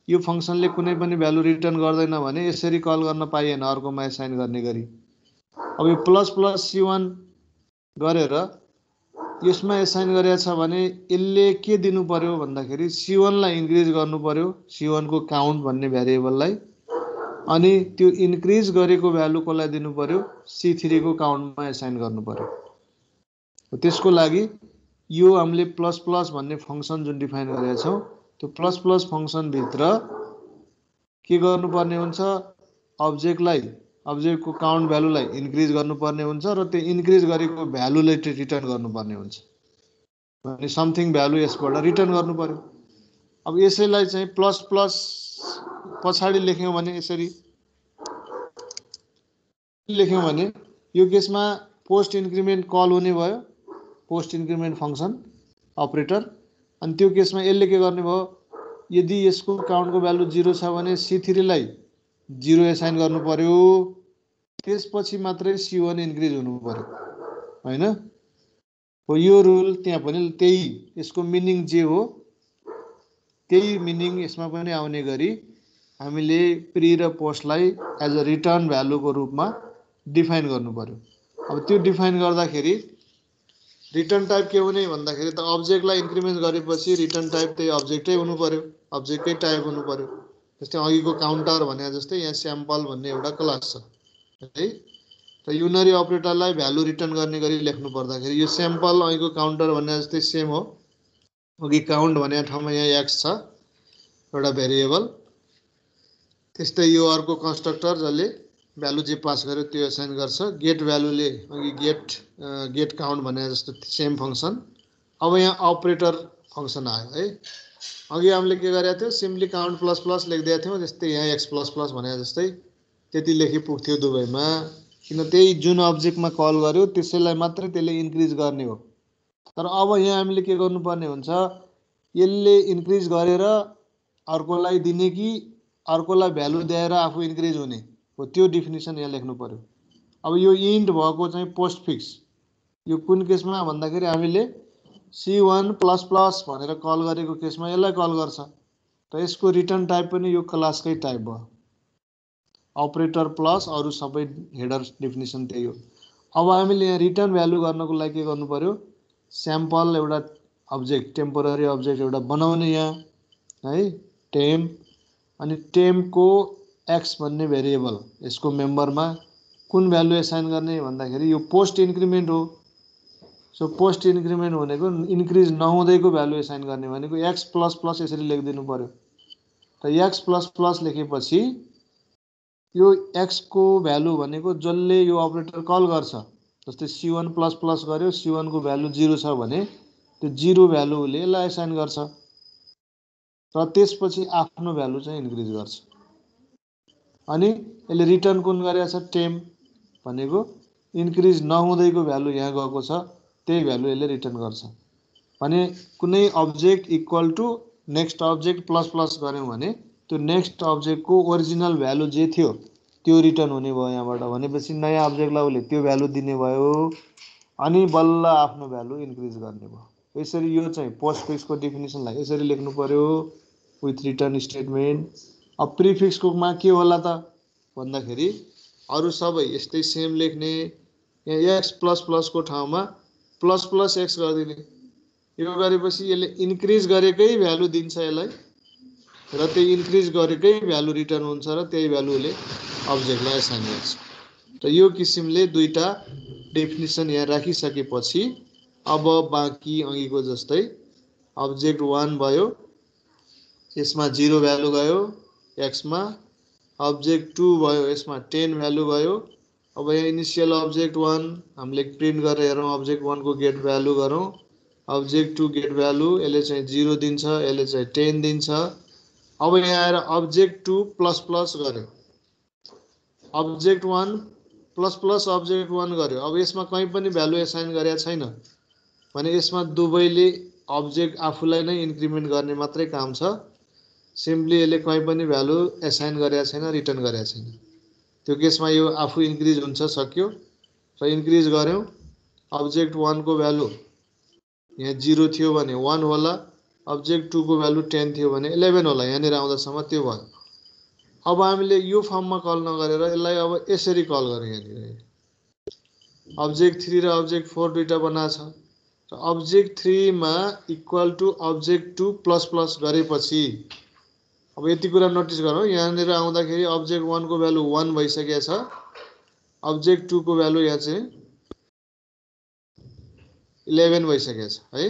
यो फङ्सनले कुनै पनि भ्यालु रिटर्न गर्दैन भने यसरी कल गर्न पाइएन अर्कोमा एसाइन गर्ने गरी। अब यो ++ c1 गरेर यसमा एसाइन गरेको छ भने यसले के दिनु पर्यो भन्दाखेरि c1 लाई इन्क्रिज गर्नु पर्यो, c1 को काउन्ट भन्ने भेरिएबललाई। अनि त्यो इन्क्रिज गरेको भ्यालु कसलाई दिनु पर्यो? c3 को काउन्टमा एसाइन गर्नु पर्यो। त्यसको लागि यो हामीले ++ भन्ने फङ्सन जुन डिफाइन गरेका छौँ त्यो ++ फङ्सन भित्र के गर्नुपर्ने हुन्छ? अब्जेक्टको काउन्ट भ्यालुलाई इन्क्रिज गर्नुपर्ने हुन्छ र त्यो इन्क्रिज गरेको भ्यालुलाई रिटर्न गर्नुपर्ने हुन्छ। अनि समथिङ भ्यालु यसबाट रिटर्न गर्नु पर्यो। अब यसैलाई चाहिँ ++ पछाडि लेख्यौँ भने यसरी लेख्यौँ भने यो केसमा पोस्ट इन्क्रिमेन्ट कल हुने भयो, पोस्ट इन्क्रिमेन्ट फङ्सन अपरेटर। अनि त्यो केसमा यसले के गर्ने भयो? यदि यसको काउन्टको भ्यालु 0 छ भने c3 लाई 0 एसाइन गर्नु पर्यो। त्यसपछि मात्रै c1 इन्क्रिज हुनु पर्यो हैन? हो यो रुल त्यहाँ पनि त्यही, यसको मिनिङ जे हो त्यही मिनिङ यसमा पनि आउने गरी हामीले प्री र पोस्टलाई एज अ रिटर्न भ्यालुको रूपमा डिफाइन गर्नु पर्यो। अब त्यो डिफाइन गर्दाखेरि रिटर्न टाइप के हुने भन्दाखेरि त अब्जेक्टलाई इन्क्रिमेन्ट गरेपछि रिटर्न टाइप त्यही अब्जेक्टै हुनु पर्यो, अब्जेक्टकै टाइप हुनु पर्यो। जस्तै अघिको काउन्टर भने जस्तै यहाँ स्याम्पल भन्ने एउटा क्लास छ है। र युनरी अपरेटरलाई भ्यालु रिटर्न गर्ने गरी लेख्नु पर्दाखेरि यो स्याम्पल अघिको काउन्टर भने जस्तै सेम हो। अघि काउन्ट भने ठाउँमा यहाँ x छ एउटा भेरिएबल। त्यस्तै यो अर्को कन्स्ट्रक्टर जसले भ्यालु जे पास गर्यो त्यो एसाइन गर्छ। गेट भ्यालुले अघि गेट काउन्ट भने जस्तो सेम फङ्सन। अब यहाँ अपरेटर फङ्सन आयो है। अघि हामीले के गरेका थियौँ? सिम्पली काउन्ट ++ लेखिदिएका थियौँ। जस्तै यहाँ x++ भने जस्तै त्यति लेखि पुग्थ्यो दुवैमा। किन त्यही जुन अब्जेक्टमा कल गर्यो त्यसैलाई मात्रै त्यसले इन्क्रिज गर्ने हो। तर अब यहाँ हामीले के गर्नुपर्ने हुन्छ? यसले इन्क्रिज गरेर अर्कोलाई दिने कि अर्कोलाई भ्यालु दिएर आफू इन्क्रिज हुने? हो त्यो डेफिनेसन यहाँ लेख्नु पर्यो। अब यो इन्ट भएको चाहिँ पोस्ट फिक्स यो कुन केसमा भन्दाखेरि हामीले C1 प्लस प्लस भनेर कल गरेको केसमा यसलाई कल गर्छ र यसको रिटर्न टाइप पनि यो क्लासकै टाइप भयो। अपरेटर प्लस अरु सबै हेडर डेफिनेसन त्यही हो। अब हामीले यहाँ रिटर्न भ्यालु गर्नको लागि के गर्नु पर्यो स्याम्पल एउटा अब्जेक्ट टेम्पोररी अब्जेक्ट एउटा बनाउने यहाँ है टेम्प अनि टेम्पको एक्स भन्ने भेरिएबल यसको मेम्बरमा कुन भ्यालु एसाइन गर्ने भन्दाखेरि यो पोस्ट इन्क्रिमेन्ट हो। सो पोस्ट इन्क्रिमेन्ट भनेको इन्क्रिज नहुँदैको भ्यालु एसाइन गर्ने भनेको एक्स प्लस प्लस यसरी लेखिदिनु पर्यो। त एक्स प्लस प्लस लेखेपछि यो एक्स को भ्यालु भनेको जसले यो अपरेटर कल गर्छ जस्तै C1 प्लस प्लस गर्यो C1 को भ्यालु 0 छ भने त्यो 0 भ्यालुले यसलाई एसाइन गर्छ र त्यसपछि आफ्नो भ्यालु चाहिँ इन्क्रिज गर्छ। अनि यसले रिटर्न कुन गरेछ टेम्प भनेको इन्क्रिज नहुँदैको भ्यालु यहाँ गएको छ त्यही भ्यालु यसले रिटर्न गर्छ। भने कुनै object equal to next object plus plus गर्यौं भने त्यो नेक्स्ट अब्जेक्ट को ओरिजिनल भ्यालु जे थियो त्यो रिटर्न हुने भयो यहाँबाट। भनेपछि नयाँ अब्जेक्टलाई उसले त्यो भ्यालु दिने भयो अनि बल्ल आफ्नो भ्यालु इन्क्रिज गर्ने भयो। यसरी यो चाहिँ पोस्ट फिक्स को डेफिनेसनलाई यसरी लेख्नु पर्यो विथ रिटर्न स्टेटमेन्ट। अब प्रिफिक्स को मा के होला त भन्दाखेरि अरु सबै यस्तै सेम लेख्ने यहाँ x प्लस प्लस को ठाउँमा प्लस प्लस x गर्दिने। यो गरेपछि यसले इन्क्रिज गरेकै भ्यालु दिन्छ यसलाई र त्यही इन्क्रिज गरेकै भ्यालु रिटर्न हुन्छ र त्यही भ्यालुले अब्जेक्टलाई एसाइन गर्छ। र यो किसिमले दुईटा डेफिनेसन यहाँ राखिसकेपछि अब बाँकी अघिको जस्तै अब्जेक्ट 1 भयो यसमा 0 भ्यालु गयो x मा अब्जेक्ट 2 भयो यसमा 10 भ्यालु गयो। अब यहाँ इनिशियल अब्जेक्ट 1 हामीले प्रिन्ट गरेर हेरौं अब्जेक्ट 1 को गेट भ्यालु गरौं अब्जेक्ट 2 गेट भ्यालु यसले चाहिँ 0 दिन्छ यसले चाहिँ 10 दिन्छ। अब यहाँ आएर अब्जेक्ट 2 प्लस प्लस गर्यो अब्जेक्ट 1 प्लस प्लस अब्जेक्ट 1 गर्यो। अब यसमा कहीं पनि भ्यालु एसाइन गरेको छैन भने यसमा दुवैले अब्जेक्ट आफूलाई नै इन्क्रिमेन्ट गर्ने मात्रै काम छ। सिम्पली यसले कहीं पनि भ्यालु एसाइन गरेको छैन रिटर्न गरेको छैन। त्यो केसमा यो आफू इन्क्रिज हुन्छ सक्यो र इन्क्रिज गर्यौं अब्जेक्ट 1 को भ्यालु यहाँ 0 थियो भने 1 होला अब्जेक्ट 2 को भ्यालु 10 थियो भने 11 होला यहाँनिर आउँदासम्म त्यो भयो। अब हामीले यो फर्ममा कल नगरेर यसलाई अब यसरी कल गरौँ। यहाँनिर अब्जेक्ट 3 र अब्जेक्ट 4 दुईटा बनाछ र अब्जेक्ट 3 मा equal to object 2 plus plus गरेपछि अब यति कुरा नोटिस गरौँ यहाँनिर आउँदाखेरि अब्जेक्ट 1 को भ्यालु 1 भइसकेको छ अब्जेक्ट 2 को भ्यालु यहाँ चाहिँ 11 भइसकेको छ है।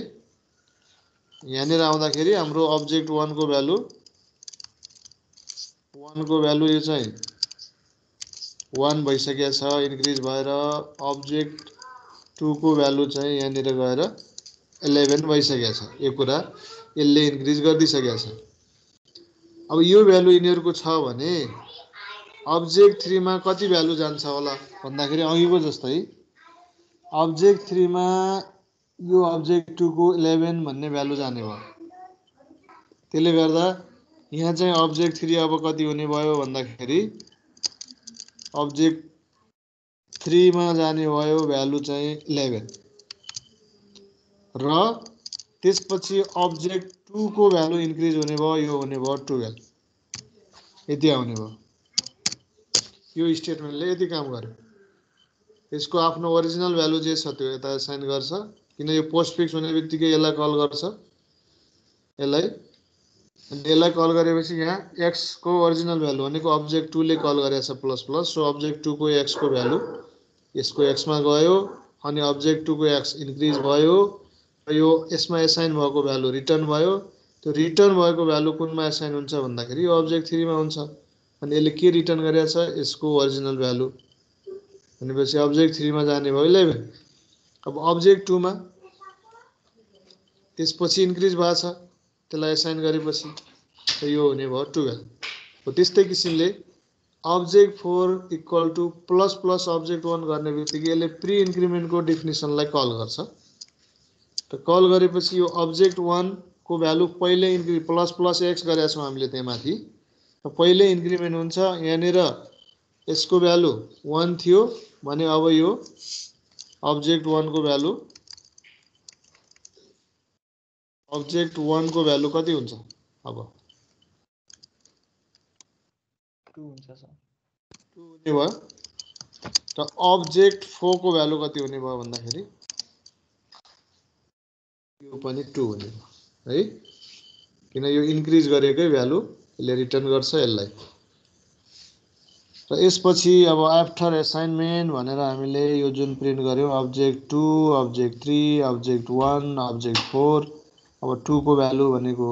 यहाँनिर आउँदाखेरि हाम्रो अब्जेक्ट 1 को भ्यालु यो चाहिँ 1 भइसकेको छ इन्क्रिज भएर अब्जेक्ट 2 को भ्यालु चाहिँ यहाँनिर गएर 11 भइसकेको छ। यो कुरा यसले इन्क्रिज गर्दिसकेको छ। अब यो भ्यालु यिनीहरुको छ भने अब्जेक्ट 3 मा कति भ्यालु जान्छ होला भन्दाखेरि अघिको जस्तै अब्जेक्ट 3 मा यो अब्जेक्ट 2 को 11 भन्ने भ्यालु जाने भयो। त्यसले गर्दा यहाँ चाहिँ अब्जेक्ट 3 अब कति हुने भयो भन्दाखेरि अब्जेक्ट 3 मा जाने भयो भ्यालु चाहिँ 11 र त्यसपछि अब्जेक्ट 2 को भ्यालु इन्क्रिज हुने भयो यो हुने भयो 12 यति आउने भयो। यो स्टेटमेन्टले यति काम गर्यो। यसको आफ्नो ओरिजिनल भ्यालु जे छ त्यो यता एसाइन गर्छ किन यो पोस्ट फिक्स हुने बित्तिकै यसलाई कल गर्छ यसलाई कल गरेपछि यहाँ x को ओरिजिनल भ्यालु भनेको अब्जेक्ट 2 ले कल गरेछ प्लस प्लस सो अब्जेक्ट 2 को x को भ्यालु यसको x मा गयो अनि अब्जेक्ट 2 को x इन्क्रिज भयो र यो यसमा एसाइन भएको भ्यालु रिटर्न भयो। त्यो रिटर्न भएको भ्यालु कुनमा एसाइन हुन्छ भन्दाखेरि यो अब्जेक्ट 3 मा हुन्छ अनि यसले के रिटर्न गरेछ यसको ओरिजिनल भ्यालु भनेपछि अब्जेक्ट 3 मा जाने भयो 11। अब अब्जेक्ट 2 मा त्यसपछि इन्क्रिज भएको छ त्यसलाई एसाइन गरेपछि यो हुने भयो 12। हो त्यस्तै किसिमले object 4 equal to plus plus object 1 गर्ने बित्तिकै यसले प्री इन्क्रिमेन्ट को डेफिनेसनलाई कल गर्छ। त कल गरेपछि यो अब्जेक्ट 1 को भ्यालु पहिले इन्क्रिज प्लस प्लस x गरेका छौं हामीले त्यहाँ माथि पहिले इन्क्रिमेन्ट हुन्छ यहाँनिर यसको भ्यालु 1 थियो भने अब यो अब्जेक्ट 1 को भ्यालु कति हुन्छ अब 2 हुन्छ सर 2 हुने भयो र अब्जेक्ट 4 को भ्यालु कति हुने भयो भन्दाखेरि यो पनि 2 हुने भयो है किन यो इन्क्रिज गरेकै भ्यालु यसले रिटर्न गर्छ यसलाई र यसपछि अब आफ्टर असाइनमेन्ट भनेर हामीले यो जुन प्रिन्ट गर्यौं अब्जेक्ट 2 अब्जेक्ट 3 अब्जेक्ट 1 अब्जेक्ट 4 अब 2 को भ्यालु भनेको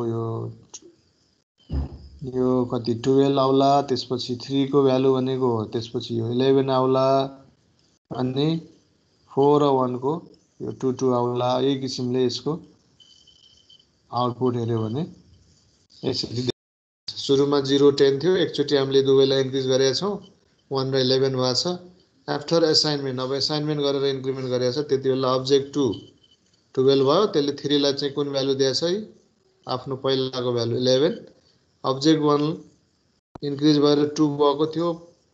यो कति 12 आउला त्यसपछि 3 को भ्यालु भनेको त्यसपछि यो 11 आउला अनि 4 र 1 को यो 2 आउला यही किसिमले यसको आउटपुट हेर्यो भने यसरी सुरुमा 0 10 थियो एकचोटी हामीले दुवैलाई इन्क्रिज गरेका छौं 1 र 11 भएको छ आफ्टर असाइनमेन्ट अब असाइनमेन्ट गरेर इन्क्रिमेन्ट गरेका छ त्यतिबेला अब्जेक्ट 2 12 भयो त्यसले 3 लाई चाहिँ कुन भ्यालु दिएछ है आफ्नो पहिलाको भ्यालु 11 अब्जेक्ट 1 इन्क्रिज भएर 2 भएको थियो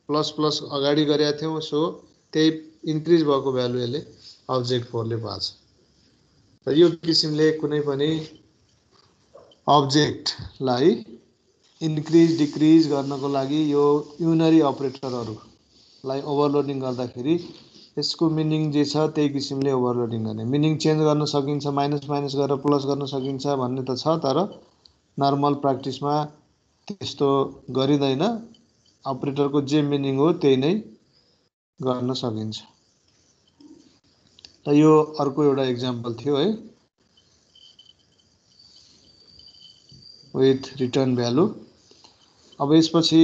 प्लस प्लस अगाडि गरेका थियौं सो त्यही इन्क्रिज भएको भ्यालु यसले अब्जेक्ट 4 ले पाछ र यो किसिमले कुनै पनि अब्जेक्टलाई इन्क्रिज डिक्रिज गर्नको लागि यो युनरी अपरेटरहरुलाई ओभरलोडिङ गर्दाखेरि यसको मिनिङ जे छ त्यही किसिमले ओभरलोडिङ गर्ने मिनिङ चेन्ज गर्न सकिन्छ माइनस माइनस गरेर प्लस गर्न सकिन्छ भन्ने त छ तर नर्मल प्र्याक्टिसमा त्यस्तो गरिदैन अपरेटरको जे मिनिङ हो त्यही नै गर्न सकिन्छ त यो अर्को एउटा एक्जाम्पल थियो है विथ रिटर्न भ्यालु अब यसपछि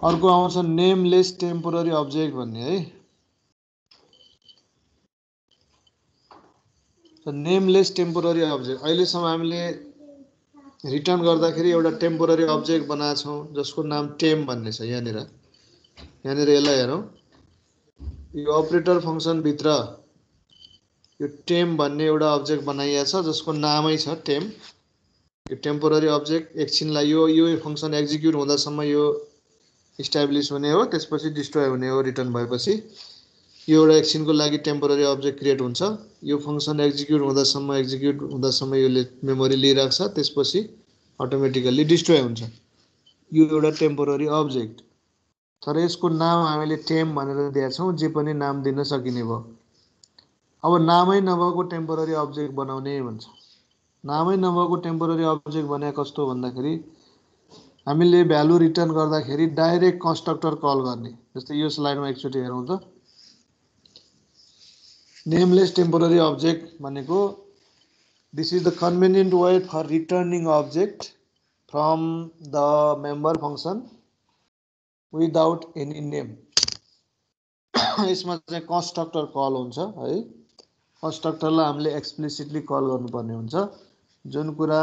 अर्को आउँछ नेमलेस टेम्पोररी अब्जेक्ट भन्ने है नेमलेस टेम्पोररी अब्जेक्ट अहिलेसम्म हामीले रिटर्न गर्दाखेरि एउटा टेम्पोररी अब्जेक्ट बनाएको छौं जसको नाम टेम भन्ने छ यहाँनिर यसलाई हेरौं यो अपरेटर फंक्सन भित्र यो टेम भन्ने एउटा अब्जेक्ट बनाइएको छ जसको नामै छ टेम यो टेम्पोररी अब्जेक्ट एकछिनलाई यो फंक्सन एक्जिक्युट हुँदासम्म यो इस्टाब्लिश हुने हो त्यसपछि डिस्ट्रोय हुने हो रिटर्न भएपछि यो एउटा एकछिनको लागि टेम्पोररी अब्जेक्ट क्रिएट हुन्छ यो फंक्सन एक्जिक्युट हुँदासम्म यसले मेमोरी लिइराख्छ त्यसपछि अटोमेटिकली डिस्ट्रोय हुन्छ यो एउटा टेम्पोररी अब्जेक्ट तर यसको नाम हामीले टेम भनेर दिएका छौं जे पनि नाम दिन सकिने भयो अब नामै नभएको टेम्पोररी अब्जेक्ट बनाउने भन्छ नामै नभएको टेम्पोररी अब्जेक्ट भने कस्तो भन्दाखेरि हामीले भ्यालु रिटर्न गर्दाखेरि डाइरेक्ट कन्स्ट्रक्टर कल गर्ने जस्तै यो स्लाइडमा एकचोटी हेरौं त नेमलेस टेम्पोररी अब्जेक्ट भनेको this is the convenient way for returning object from the member function without any name यसमा चाहिँ कन्स्ट्रक्टर कल हुन्छ है कन्स्ट्रक्टरलाई हामीले एक्सप्लिसिटली कल गर्नुपर्ने हुन्छ जुन कुरा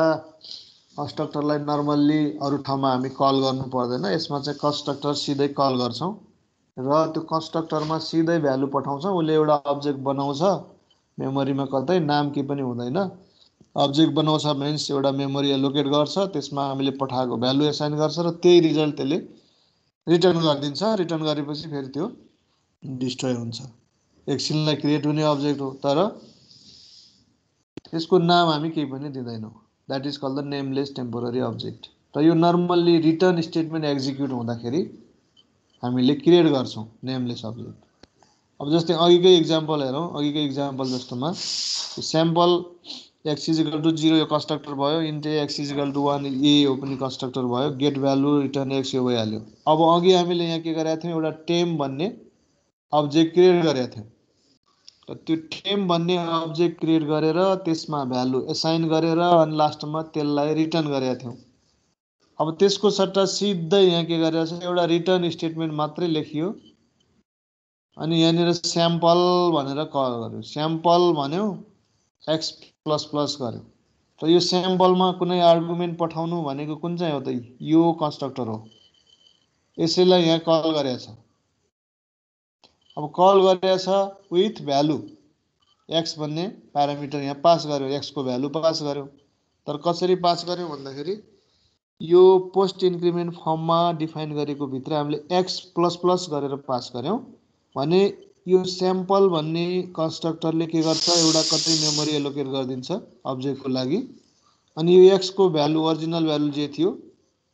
कन्स्ट्रक्टरलाई नर्मल्ली अरु ठाउँमा हामी कल गर्नु पर्दैन यसमा चाहिँ कन्स्ट्रक्टर सिधै कल गर्छौं र त्यो कन्स्ट्रक्टरमा सिधै भ्यालु पठाउँछौं उले एउटा अब्जेक्ट बनाउँछ मेमोरीमा कतै नाम के पनि हुँदैन अब्जेक्ट बनाउँछ मिन्स एउटा मेमोरी एलोकेट गर्छ त्यसमा हामीले पठाएको भ्यालु असाइन गर्छ र त्यही रिजल्ट त्यसले रिटर्न गरिदिन्छ रिटर्न गरेपछि फेरि त्यो डिस्ट्रोय हुन्छ एकछिनलाई क्रिएट हुने अब्जेक्ट हो तर यसको नाम हामी केही पनि दिदैनौं that is called the nameless temporary object र यो नर्मल्ली रिटर्न स्टेटमेन्ट एक्जिक्युट हुँदाखेरि हामीले क्रिएट गर्छौं नेमलेस अब्जेक्ट अब जस्तै अघिकै एक्जाम्पल हेरौं अघिकै एक्जाम्पल जस्तोमा स्याम्पल x = 0 यो कन्स्ट्रक्टर भयो इन्ट x = 1 a हो पनि कन्स्ट्रक्टर भयो गेट भ्यालु रिटर्न x यो भइहाल्यो अब अघि हामीले यहाँ के गरेका थियौं एउटा टेम भन्ने अब्जेक्ट क्रिएट गरेका थियौं र त्यो टेम भन्ने अब्जेक्ट क्रिएट गरेर त्यसमा भ्यालु असाइन गरेर अनि लास्टमा त्यसलाई रिटर्न गरेका थियौं अब त्यसको सट्टा सिधै यहाँ के गरेछ एउटा रिटर्न स्टेटमेन्ट मात्रै लेखियो अनि यहाँनिर स्याम्पल भनेर कल गर्यो स्याम्पल भन्यो x++ गर्यो र यो स्याम्पलमा कुनै आर्गुमेन्ट पठाउनु भनेको कुन चाहिँ हो त यो कन्स्ट्रक्टर हो यसैलाई यहाँ कल गरेछ अब कल गरेछ विथ भ्यालु x भन्ने प्यारामिटर यहाँ पास गर्यो, x को भ्यालु पास गर्यो। तर कसरी पास गर्यो भन्दाखेरि यो पोस्ट इन्क्रिमेन्ट फर्ममा डिफाइन गरेको भित्र हामीले x प्लस प्लस गरेर पास गर्यौं भने यो स्याम्पल भन्ने कन्स्ट्रक्टरले के गर्छ, एउटा कतै मेमोरी एलोकेट गरिदिन्छ अब्जेक्टको लागि। अनि यो x को भ्यालु ओरिजिनल भ्यालु जे थियो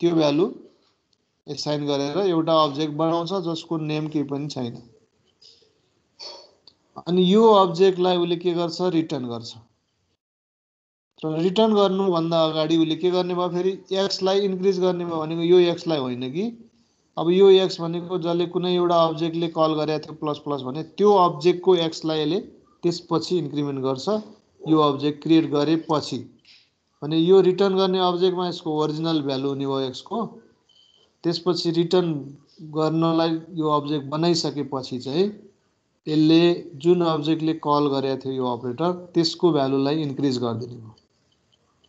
त्यो भ्यालु एसाइन गरेर एउटा अब्जेक्ट बनाउँछ जसको नेम केही पनि छैन। अनि यो अब्जेक्टलाई उले के गर्छ, रिटर्न गर्छ। र रिटर्न गर्नुभन्दा अगाडि उले के गर्ने भयो, फेरि x लाई इन्क्रिज गर्ने भयो भनेको यो x लाई होइन कि अब यो x भनेको जसले कुनै एउटा अब्जेक्टले कल गरेको थियो प्लस प्लस भने त्यो अब्जेक्टको x लाई यसले त्यसपछि इन्क्रिमेन्ट गर्छ यो अब्जेक्ट क्रिएट गरेपछि। भने यो रिटर्न गर्ने अब्जेक्टमा यसको ओरिजिनल भ्यालु हुने भयो x को। त्यसपछि रिटर्न गर्नलाई यो अब्जेक्ट बनाइसकेपछि चाहिँ यसले जुन अब्जेक्टले कल गरेको थियो यो अपरेटर त्यसको भ्यालुलाई इन्क्रिज गरिदिने भयो।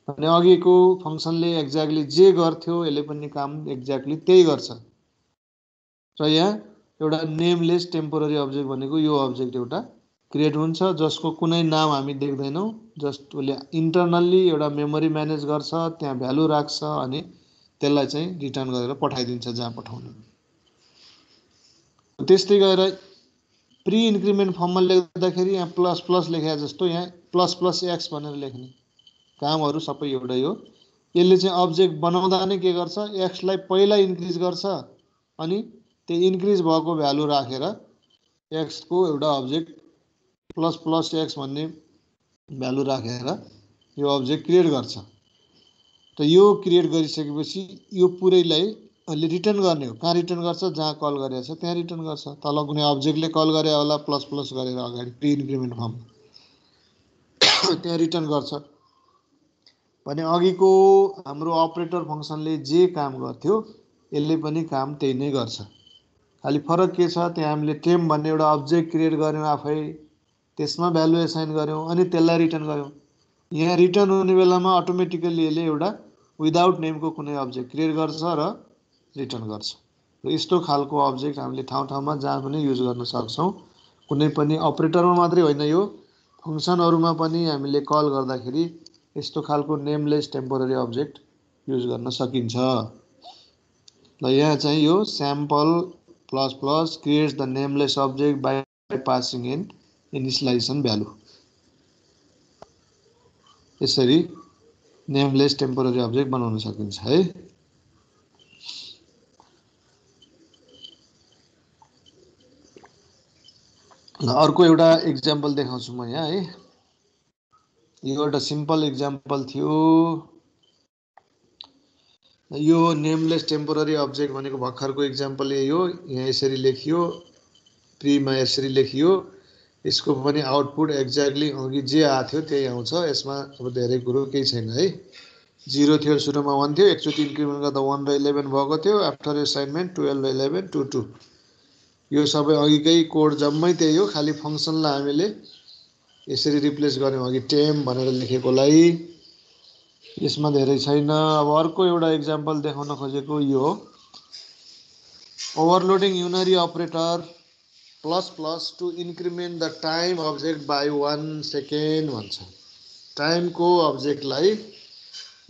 भने अघिको फंक्सनले एक्ज्याक्टली जे गर्थ्यो यसले पनि काम एक्ज्याक्टली त्यही गर्छ। र यहाँ एउटा नेमलेस टेम्पोररी अब्जेक्ट भनेको यो अब्जेक्ट एउटा क्रिएट हुन्छ जसको कुनै नाम हामी देख्दैनौं, जस्ट उसले इन्टरनल्ली एउटा मेमोरी म्यानेज गर्छ, त्यहाँ भ्यालु राख्छ अनि त्यसलाई चाहिँ रिटर्न गरेर पठाइदिन्छ जहाँ पठाउने। त्यस्तै गरेर प्री इन्क्रिमेन्ट फर्ममा लेख्दाखेरि यहाँ प्लस प्लस लेखे जस्तो यहाँ प्लस प्लस x भनेर लेख्ने कामहरु सबै एउटै हो। यसले चाहिँ अब्जेक्ट बनाउँदा नै के गर्छ, x लाई पहिला इन्क्रिज गर्छ अनि त्यो इन्क्रिज भएको भ्यालु राखेर x को एउटा अब्जेक्ट प्लस प्लस x भन्ने भ्यालु राखेर यो अब्जेक्ट क्रिएट गर्छ। त यो क्रिएट गरिसकेपछि यो पुरैलाई अहिले रिटर्न गर्ने हो। कहाँ रिटर्न गर्छ, जहाँ कल गरेको छ त्यहाँ रिटर्न गर्छ। तल कुनै अब्जेक्टले कल गरे होला प्लस प्लस गरेर अगाडि प्री इन्क्रिमेन्ट फर्म त्यहाँ रिटर्न गर्छ। भने अघिको हाम्रो अपरेटर फंक्सनले जे काम गर्थ्यो यसले पनि काम त्यही नै गर्छ। खाली फरक के छ, त्यहाँ हामीले टेम भन्ने एउटा अब्जेक्ट क्रिएट गर्यौं आफै, त्यसमा भ्यालु एसाइन गर्यौं अनि त्यसलाई रिटर्न गर्यौं। यहाँ रिटर्न हुने बेलामा अटोमेटिकली यसले एउटा विदाउट नेमको कुनै अब्जेक्ट क्रिएट गर्छ र रिटर्न गर्छ। र यस्तो खालको अब्जेक्ट हामीले ठाउँ ठाउँमा जहाँ पनि युज गर्न सक्छौं। कुनै पनि अपरेटरमा मात्रै होइन, यो फंक्सनहरुमा पनि हामीले कल गर्दाखेरि यस्तो खालको नेमलेस टेम्पोररी अब्जेक्ट युज गर्न सकिन्छ। ल यहाँ चाहिँ यो sample plus plus creates the nameless object by passing in initialization value. यसरी नेमलेस टेम्पोररी अब्जेक्ट बनाउन सकिन्छ है। अर्को एउटा एक्जाम्पल देखाउँछु म यहाँ है। यो एउटा सिम्पल एक्जाम्पल थियो। यो नेमलेस टेम्पोररी अब्जेक्ट भनेको भर्खरको एक्जाम्पल यही हो। यहाँ यसरी लेखियो, प्रीमा यसरी लेखियो, यसको पनि आउटपुट एक्ज्याक्टली अघि जे आएको थियो त्यही आउँछ। यसमा अब धेरै कुरो केही छैन है। 0 थियो सुरुमा 1 थियो, एकचोटि इन्क्रिमेन्ट गर्दा 1 र 11 भएको थियो। आफ्टर असाइनमेन्ट 12 र 11 2 2। यो सबै अघिकै कोड जम्मै त्यही हो, खाली फंक्सनलाई हामीले यसरी रिप्लेस गर्यौं अघि टेम भनेर लेखेकोलाई। यसमा धेरै छैन। अब अर्को एउटा एक्जाम्पल देखाउन खोजेको यो हो। Overloading unary operator plus plus to increment the time object by 1 second भन्छ। टाइमको अब्जेक्टलाई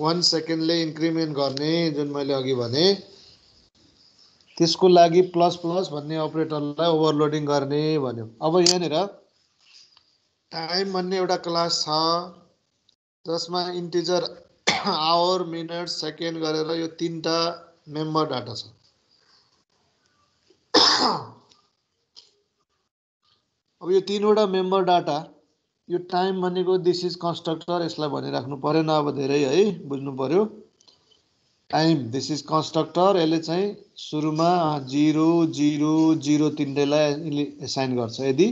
1 सेकेन्डले इन्क्रिमेन्ट गर्ने जुन मैले अघि भने त्यसको लागि प्लस प्लस भन्ने अपरेटरलाई ओभरलोडिङ गर्ने भन्यो। अब यहाँनिर टाइम भन्ने एउटा क्लास छ जसमा इन्टिजर आवर, मिनट, सेकेन्ड गरेर यो तीनटा मेम्बर डाटा छ। अब यो तीनवटा मेम्बर डाटा, यो टाइम भनेको दिस इज कन्स्ट्रक्टर, यसलाई भनिराख्नु परेन अब धेरै है, बुझ्नु पर्यो। टाइम दिस इज कन्स्ट्रक्टर, यसले चाहिँ सुरुमा 0 0 0 तीनटैलाई एसाइन गर्छ। यदि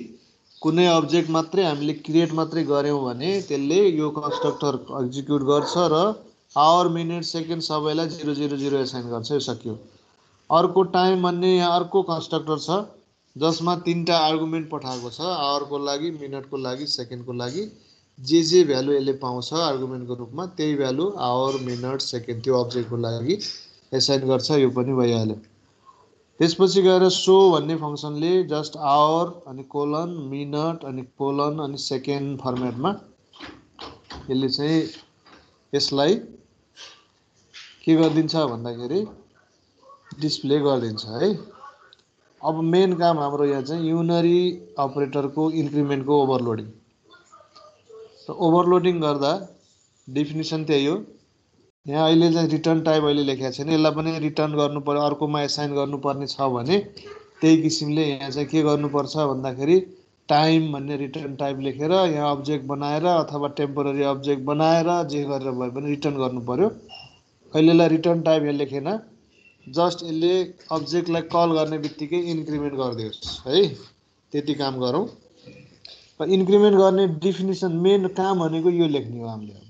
कुनै अब्जेक्ट मात्रै हामीले क्रिएट मात्रै गर्यौं भने त्यसले यो कन्स्ट्रक्टर एक्जिक्युट गर्छ र आवर, मिनट, सेकेन्ड सबैलाई 0 0 0 एसाइन गर्छ। यो सकियो। अर्को टाइम भन्ने यहाँ अर्को कन्स्ट्रक्टर छ जसमा तीनटा आर्गुमेन्ट पठाएको छ, आवरको लागि, मिनटको लागि, सेकेन्डको लागि। जे भ्यालु यसले पाउँछ आर्गुमेन्टको रूपमा त्यही भ्यालु आवर, मिनट, सेकेन्ड त्यो अब्जेक्टको लागि एसाइन गर्छ। यो पनि भइहाल्यो। त्यसपछि गएर सो भन्ने फंक्सनले जस्ट आवर अनि कोलन मिनट अनि कोलन अनि सेकेन्ड फर्मेटमा यसले चाहिँ यसलाई के गरिदिन्छ भन्दाखेरि डिस्प्ले गरिदिन्छ है। अब मेन काम हाम्रो यहाँ चाहिँ युनरी अपरेटरको इन्क्रिमेन्टको ओभरलोडिङ। त ओभरलोडिङ गर्दा डेफिनेसन त्यही हो। यहाँ अहिले चाहिँ रिटर्न टाइप अहिले लेखेको छैन, यसलाई पनि रिटर्न गर्नु पर्यो, अर्कोमा एसाइन गर्नुपर्ने छ भने त्यही किसिमले यहाँ चाहिँ के गर्नुपर्छ भन्दाखेरि टाइम भन्ने रिटर्न टाइप लेखेर यहाँ अब्जेक्ट बनाएर अथवा टेम्पोररी अब्जेक्ट बनाएर जे गरेर भए पनि रिटर्न गर्नु पर्यो। अहिलेलाई रिटर्न टाइप यहाँ लेखेन, जस्ट यसले अब्जेक्टलाई कल गर्ने बित्तिकै इन्क्रिमेन्ट गरिदियोस् है, त्यति काम गरौँ। र इन्क्रिमेन्ट गर्ने डेफिनेसन मेन काम भनेको यो लेख्ने हो हामीले।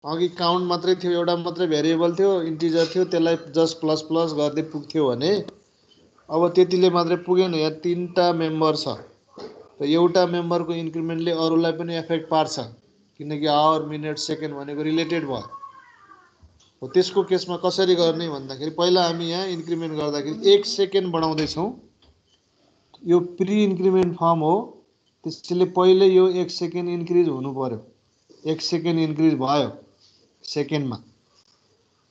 अघि काउन्ट मात्रै थियो, एउटा मात्रै भेरिएबल थियो, इन्टिजर थियो, त्यसलाई जस्ट प्लस प्लस गर्दै पुग्थ्यो भने अब त्यतिले मात्रै पुगेन। यहाँ तीनटा मेम्बर छ र एउटा मेम्बरको इन्क्रिमेन्टले अरूलाई पनि एफेक्ट पार्छ, किनकि आवर मिनट सेकेन्ड भनेको रिलेटेड भयो। हो त्यसको केसमा कसरी गर्ने भन्दाखेरि पहिला हामी यहाँ इन्क्रिमेन्ट गर्दाखेरि 1 सेकेन्ड बढाउँदैछौँ। यो प्री इन्क्रिमेन्ट फर्म हो, त्यसैले पहिले यो 1 सेकेन्ड इन्क्रिज हुनु पर्यो। 1 सेकेन्ड इन्क्रिज भयो सेकेन्डमा,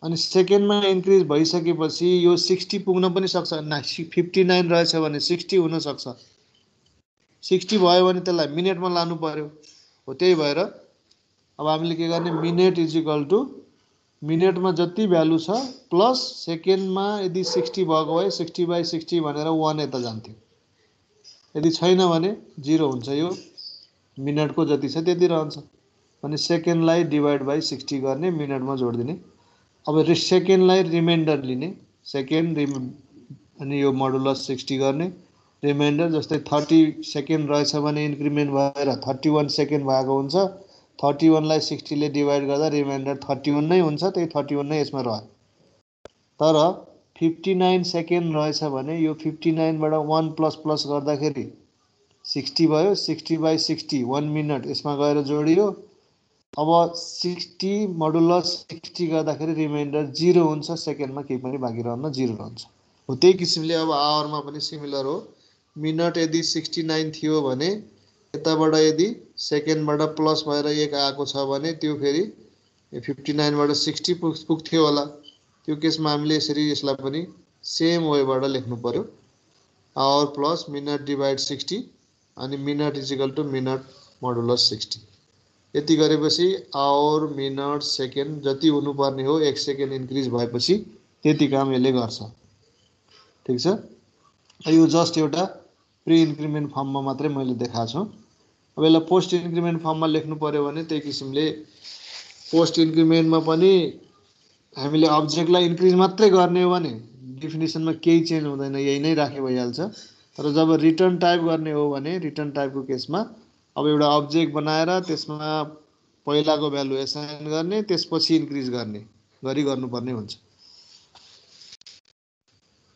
अनि सेकेन्डमा इन्क्रिज भइसकेपछि यो 60 पुग्न पनि सक्छ। 59 रहेछ भने 60 हुन सक्छ। 60 भयो भने त्यसलाई मिनेटमा लानु पर्यो। हो त्यही भएर अब हामीले के गर्ने, मिनेट इज इक्वल टु मिनेटमा जति भ्यालु छ प्लस सेकेन्डमा यदि 60 भएको भए 60/60 भनेर 1 यता जान्थ्यो। यदि छैन भने 0 हुन्छ। यो मिनटको जति छ त्यति रहन्छ। अनि सेकेन्डलाई डिभाइड बाई 60 गर्ने, मिनटमा जोडिदिने। अब सेकेन्डलाई रिमाइन्डर लिने, सेकेन्ड अनि यो मोडुलस 60 गर्ने, रिमाइन्डर जस्तै 30 सेकेन्ड रहेछ भने इन्क्रिमेन्ट भएर 31 सेकेन्ड भएको हुन्छ। 31 लाई 60 ले डिभाइड गर्दा रिमाइन्डर 31 नै हुन्छ, त्यही 31 नै यसमा रह्यो। तर 59 सेकेन्ड रहेछ भने यो 59 बाट 1 प्लस प्लस गर्दाखेरि 60 भयो। 60/60 1 मिनट यसमा गएर जोडियो। अब 60 मोडुलस 60 गर्दाखेरि रिमाइन्डर 0 हुन्छ, सेकेन्डमा केही पनि बाँकी रहन्न, 0 रहन्छ। हो त्यही किसिमले अब आवरमा पनि सिमिलर हो। मिनट यदि 69 थियो भने यताबाट यदि सेकेन्डबाट प्लस भएर 1 आएको छ भने त्यो फेरि 59 बाट 60 पुग्थ्यो होला। त्यो केसमा हामीले यसरी यसलाई पनि सेम वेबाट लेख्नु पर्यो। आवर प्लस मिनट डिभाइड 60 अनि minute is equal to minute modulus 60। यति गरेपछि आवर मिनट सेकेन्ड जति हुनुपर्ने हो 1 सेकेन्ड इन्क्रिज भएपछि त्यति काम यसले गर्छ। ठिक छ। यो जस्ट एउटा प्री इन्क्रिमेन्ट फर्ममा मात्रै मैले देखाएको छु। अब यसलाई पोस्ट इन्क्रिमेन्ट फर्ममा लेख्नु पर्यो भने त्यही किसिमले पोस्ट इन्क्रिमेन्टमा पनि हामीले अब्जेक्टलाई इन्क्रिज मात्रै गर्ने हो भने डेफिनेसनमा केही चेन्ज हुँदैन, यही नै राखे भइहाल्छ। तर जब रिटर्न टाइप गर्ने हो भने रिटर्न टाइपको केसमा अब एउटा अब्जेक्ट बनाएर त्यसमा पहिलाको भ्यालु एसाइन गर्ने, त्यसपछि इन्क्रिज गर्ने गरी गर्नुपर्ने हुन्छ।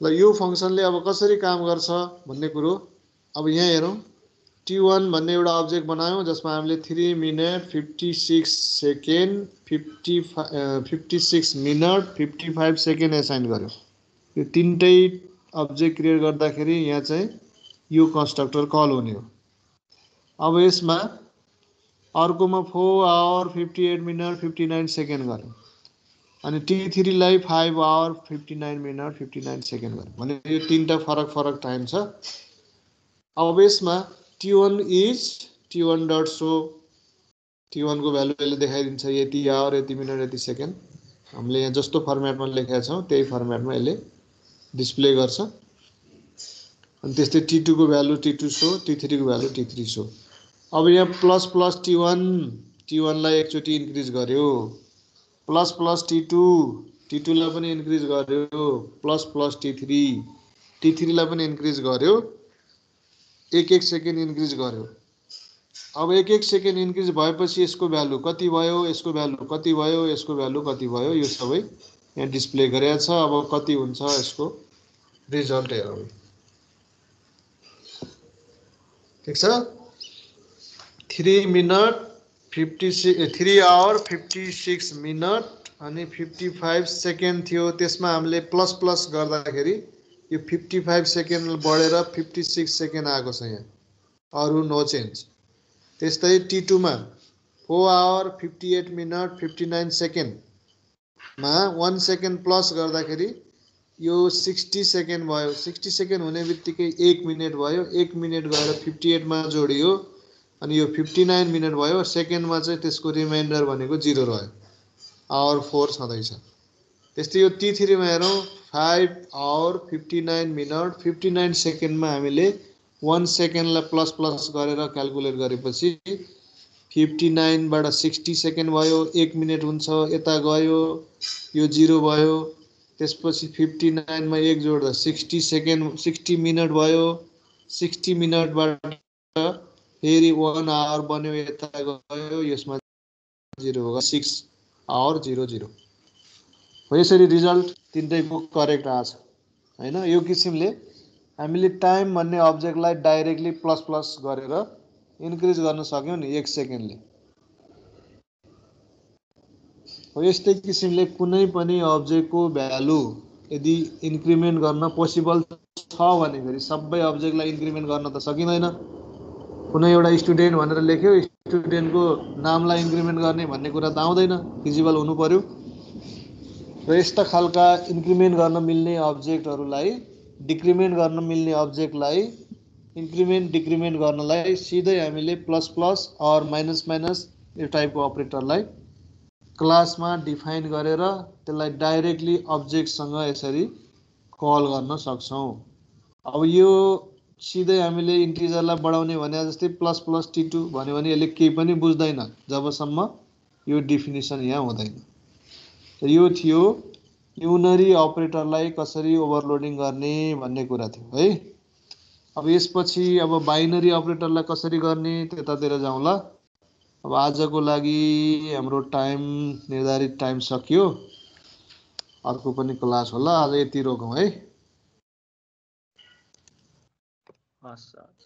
ल यो फंक्सनले अब कसरी काम गर्छ भन्ने कुरो अब यहाँ हेरौँ। T1 भन्ने एउटा अब्जेक्ट बनायौँ जसमा हामीले 3 minute 56 second 56 minute 55 second assign गर्यो। यो तीनटै अब्जेक्ट क्रिएट गर्दाखेरि यहाँ चाहिँ यो कन्स्ट्रक्टर कल हुने हो। अब यसमा अर्कोमा 4 आवर 58 मिनट 59 सेकेन्ड गर्यो, अनि T3 लाई 5 आवर 59 मिनट 59 सेकेन्ड गर्यो भने यो तीनटा फरक फरक टाइम छ। अब यसमा T1 is T1 dot so, T1 को भ्यालु यसले देखाइदिन्छ यति आवर यति मिनट यति सेकेन्ड। हामीले यहाँ जस्तो फर्मेटमा लेखेका छौँ त्यही फर्मेटमा यसले डिस्प्ले गर्छ। अनि त्यस्तै T2 को भ्यालु T2 सो, T3 को भ्यालु T3 सो। अब यहाँ प्लस प्लस T1 लाई एकचोटि इन्क्रिज गर्यो, प्लस प्लस T2 लाई पनि इन्क्रिज गर्यो, प्लस प्लस T3 लाई पनि इन्क्रिज गर्यो, 1-1 सेकेन्ड इन्क्रिज गर्यो। अब 1-1 सेकेन्ड इन्क्रिज भएपछि यसको भ्यालु कति भयो, यसको भ्यालु कति भयो, यसको भ्यालु कति भयो, यो सबै यहाँ डिस्प्ले गरेको छ। अब कति हुन्छ यसको रिजल्ट हेरौँ। ठीक छ। 3 आवर 56 मिनट अनि 55 सेकेन्ड थियो। त्यसमा हामीले प्लस प्लस गर्दाखेरि यो 55 सेकेन्ड बढेर 56 सेकेन्ड आएको छ यहाँ, अरू नो चेन्ज। त्यस्तै T2 मा 4 आवर 58 मिनट 59 सेकेन्डमा 1 सेकेन्ड प्लस गर्दाखेरि यो 60 सेकेन्ड भयो। 60 सेकेन्ड हुने बित्तिकै 1 मिनट भयो, 1 मिनट गएर 58 मा जोडियो अनि यो 59 मिनट भयो। सेकेन्डमा चाहिँ त्यसको रिमाइन्डर भनेको 0 रह्यो, आवर 4 छँदैछ। त्यस्तै यो T3 मा हेरौँ 5 आवर 59 मिनट 59 सेकेन्डमा हामीले 1 सेकेन्डलाई प्लस प्लस गरेर क्याल्कुलेट गरेपछि 59 बाट 60 सेकेन्ड भयो, 1 मिनट हुन्छ, यता गयो यो 0 भयो। त्यसपछि 59 मा 1 जोड्दा 60 सेकेन्ड 60 मिनट भयो। 60 मिनटबाट फेरि 1 आवर बन्यो, यता गयो, यसमा 0 होगा 6 आवर 00 हो। यसरी रिजल्ट तिनटैको करेक्ट आछ हैन। यो किसिमले हामीले टाइम भन्ने अब्जेक्टलाई डाइरेक्टली प्लस प्लस गरेर इन्क्रिज गर्न सक्यौं नि 1 सेकेन्डले हो। यस्तै किसिमले कुनै पनि अब्जेक्टको भ्यालु यदि इन्क्रिमेन्ट गर्न पोसिबल छ भनेखेरि सबै अब्जेक्टलाई इन्क्रिमेन्ट गर्न त सकिँदैन। कुनै एउटा स्टुडेन्ट भनेर लेख्यो, स्टुडेन्टको नामलाई इन्क्रिमेन्ट गर्ने भन्ने कुरा त आउँदैन, फिजिबल हुनु पर्यो। र यस्ता खालका इन्क्रिमेन्ट गर्न मिल्ने अब्जेक्टहरूलाई डिक्रिमेन्ट गर्न मिल्ने अब्जेक्टलाई इन्क्रिमेन्ट डिक्रिमेन्ट गर्नलाई सिधै हामीले plus plus or minus minus यो टाइपको अपरेटरलाई क्लासमा डिफाइन गरेर त्यसलाई डाइरेक्टली अब्जेक्टसँग यसरी कल गर्न सक्छौं। अब यो सिधै हामीले इन्टिजरलाई बढाउने भने जस्तै प्लस प्लस T2 भन्यो भने यसले केही पनि बुझ्दैन जबसम्म यो डेफिनिसन यहाँ हुँदैन। यो थियो युनरी अपरेटरलाई कसरी ओभरलोडिङ गर्ने भन्ने कुरा थियो है। अब यसपछि अब बाइनरी अपरेटरलाई कसरी गर्ने त्यतातिर जाउँ ल। अब आजको लागि हाम्रो टाइम निर्धारित टाइम सकियो, अर्को पनि क्लास होला। आज यति रोकौँ है। हस् सर।